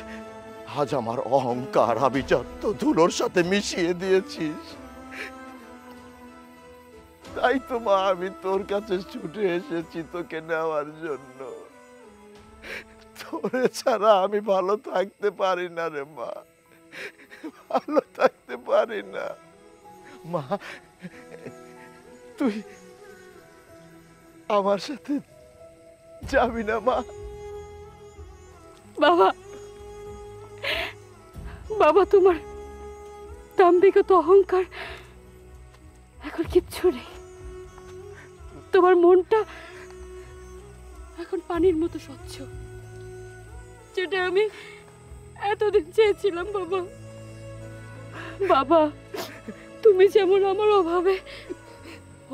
[SPEAKER 1] আজ আমার অহংকার আভিজাত্য ধুলোর সাথে মিশিয়ে দিয়েছিস। তাই তো মা আমি তোর কাছে ছুটে এসেছি তোকে নেওয়ার জন্য। তোরে ছাড়া আমি ভালো থাকতে পারি না রে মা, ভালো থাকতে পারি না। মা তুই আমার সাথে যাবি না মা?
[SPEAKER 5] বাবা, বাবা তোমার দাম্ভিকতা অহংকার এখন কিচ্ছু নেই। তোমার মনটা এখন পানির মতো স্বচ্ছ, যেটা আমি এতদিন চেয়েছিলাম বাবা। বাবা তুমি যেমন আমার অভাবে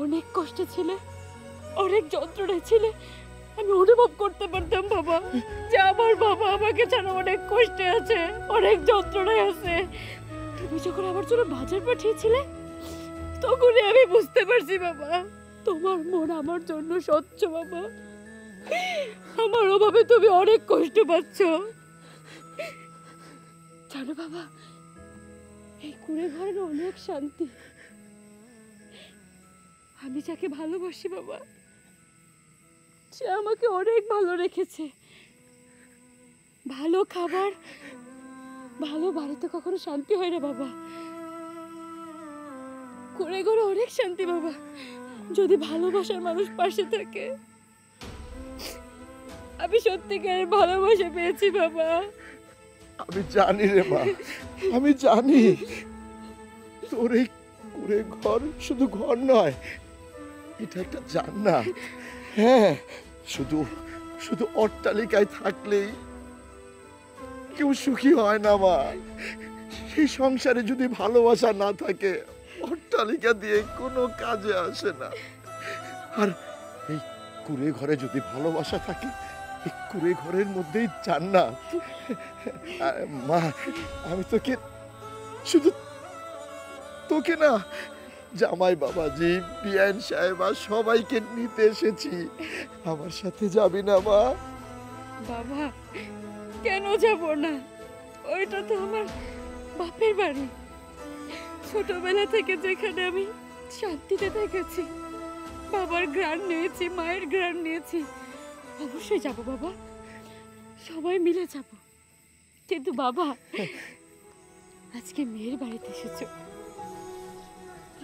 [SPEAKER 5] অনেক কষ্টে ছিলে, অনেক যন্ত্রণায় ছিলে, আমি অনুভব করতে পারতাম বাবা যে আমার বাবা আমাকে ছাড়া অনেক কষ্টে আছে, অনেক যন্ত্রণায় আছে। তুমি যখন আমার জন্য বাজার পাঠিয়েছিলে, তখনই আমি বুঝতে পারছি বাবা তোমার মন আমার জন্য স্বচ্ছ বাবা। আমার অভাবে তুমি অনেক কষ্ট পাচ্ছ জানো বাবা। এই কুড়ে ঘরের অনেক শান্তি। আমি যাকে ভালোবাসি বাবা, সে আমাকে অনেক ভালো রেখেছে। ভালো খাবার, ভালো বাড়িতে কখনো শান্তি হয় না বাবা। কুড়ে ঘরে অনেক শান্তি বাবা, যদি ভালোবাসার মানুষ পাশে থাকে। আমি সত্যিকারের ভালোবাসা পেয়েছি বাবা।
[SPEAKER 1] আমি জানি রে মা, আমি জানি তোর এই কুড়ে ঘর শুধু ঘর নয়, এটা একটা জান্নাত। হ্যাঁ, শুধু শুধু অট্টালিকায় থাকলেই কেউ সুখী হয় না মা। সেই সংসারে যদি ভালোবাসা না থাকে, অট্টালিকা দিয়ে কোনো কাজে আসে না। আর এই কুড়ে ঘরে যদি ভালোবাসা থাকে, এই কুড়ে ঘরের মধ্যেই জান্নাত। মা আমি তোকে শুধু তোকে না, জামাই বাবাজি, বিআইন সাহেব আর সবাইকে নিতে এসেছি। আমার সাথে যাবি না মা?
[SPEAKER 5] বাবা কেন যাব না? ওইটা তো আমার বাপের বাড়ি। ছোটবেলা থেকে যেখানে আমি শান্তিতে থেকেছি, বাবার ঘ্রাণ নিয়েছি, মায়ের ঘ্রাণ নিয়েছি। অবশ্যই যাব বাবা, সবাই মিলে যাব। কিন্তু বাবা, আজকে মেয়ের বাড়িতে এসেছো,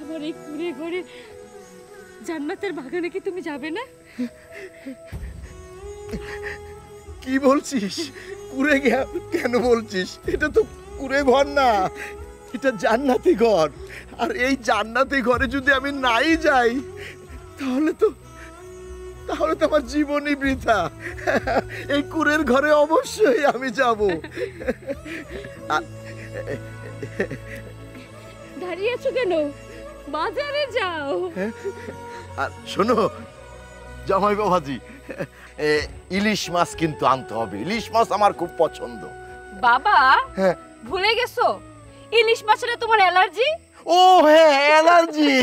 [SPEAKER 5] আমার এই কুড়ে ঘরে জান্নাতের বাগানে কি তুমি যাবে না?
[SPEAKER 1] কি বলছিস? কুড়ে কেন বলছিস? এটা তো কুড়ে ঘর না, এটা জান্নাতি ঘর। আর এই জান্নাতি ঘরে যদি আমি নাই যাই তাহলে তো আমার জীবনই বৃথা। এই কুড়ের ঘরে অবশ্যই আমি যাব।
[SPEAKER 5] দাঁড়িয়ে আছো কেন? বাজারে যাও।
[SPEAKER 1] আর শোনো জামাই বাবাজি, ইলিশ মাছ কিন্তু আনতে হবে। ইলিশ মাছ আমার খুব পছন্দ।
[SPEAKER 5] বাবা,
[SPEAKER 1] হ্যাঁ।
[SPEAKER 5] ভুলে গেছো ইলিশ মাছের তোমার অ্যালার্জি?
[SPEAKER 1] ও হ্যাঁ, অ্যালার্জি।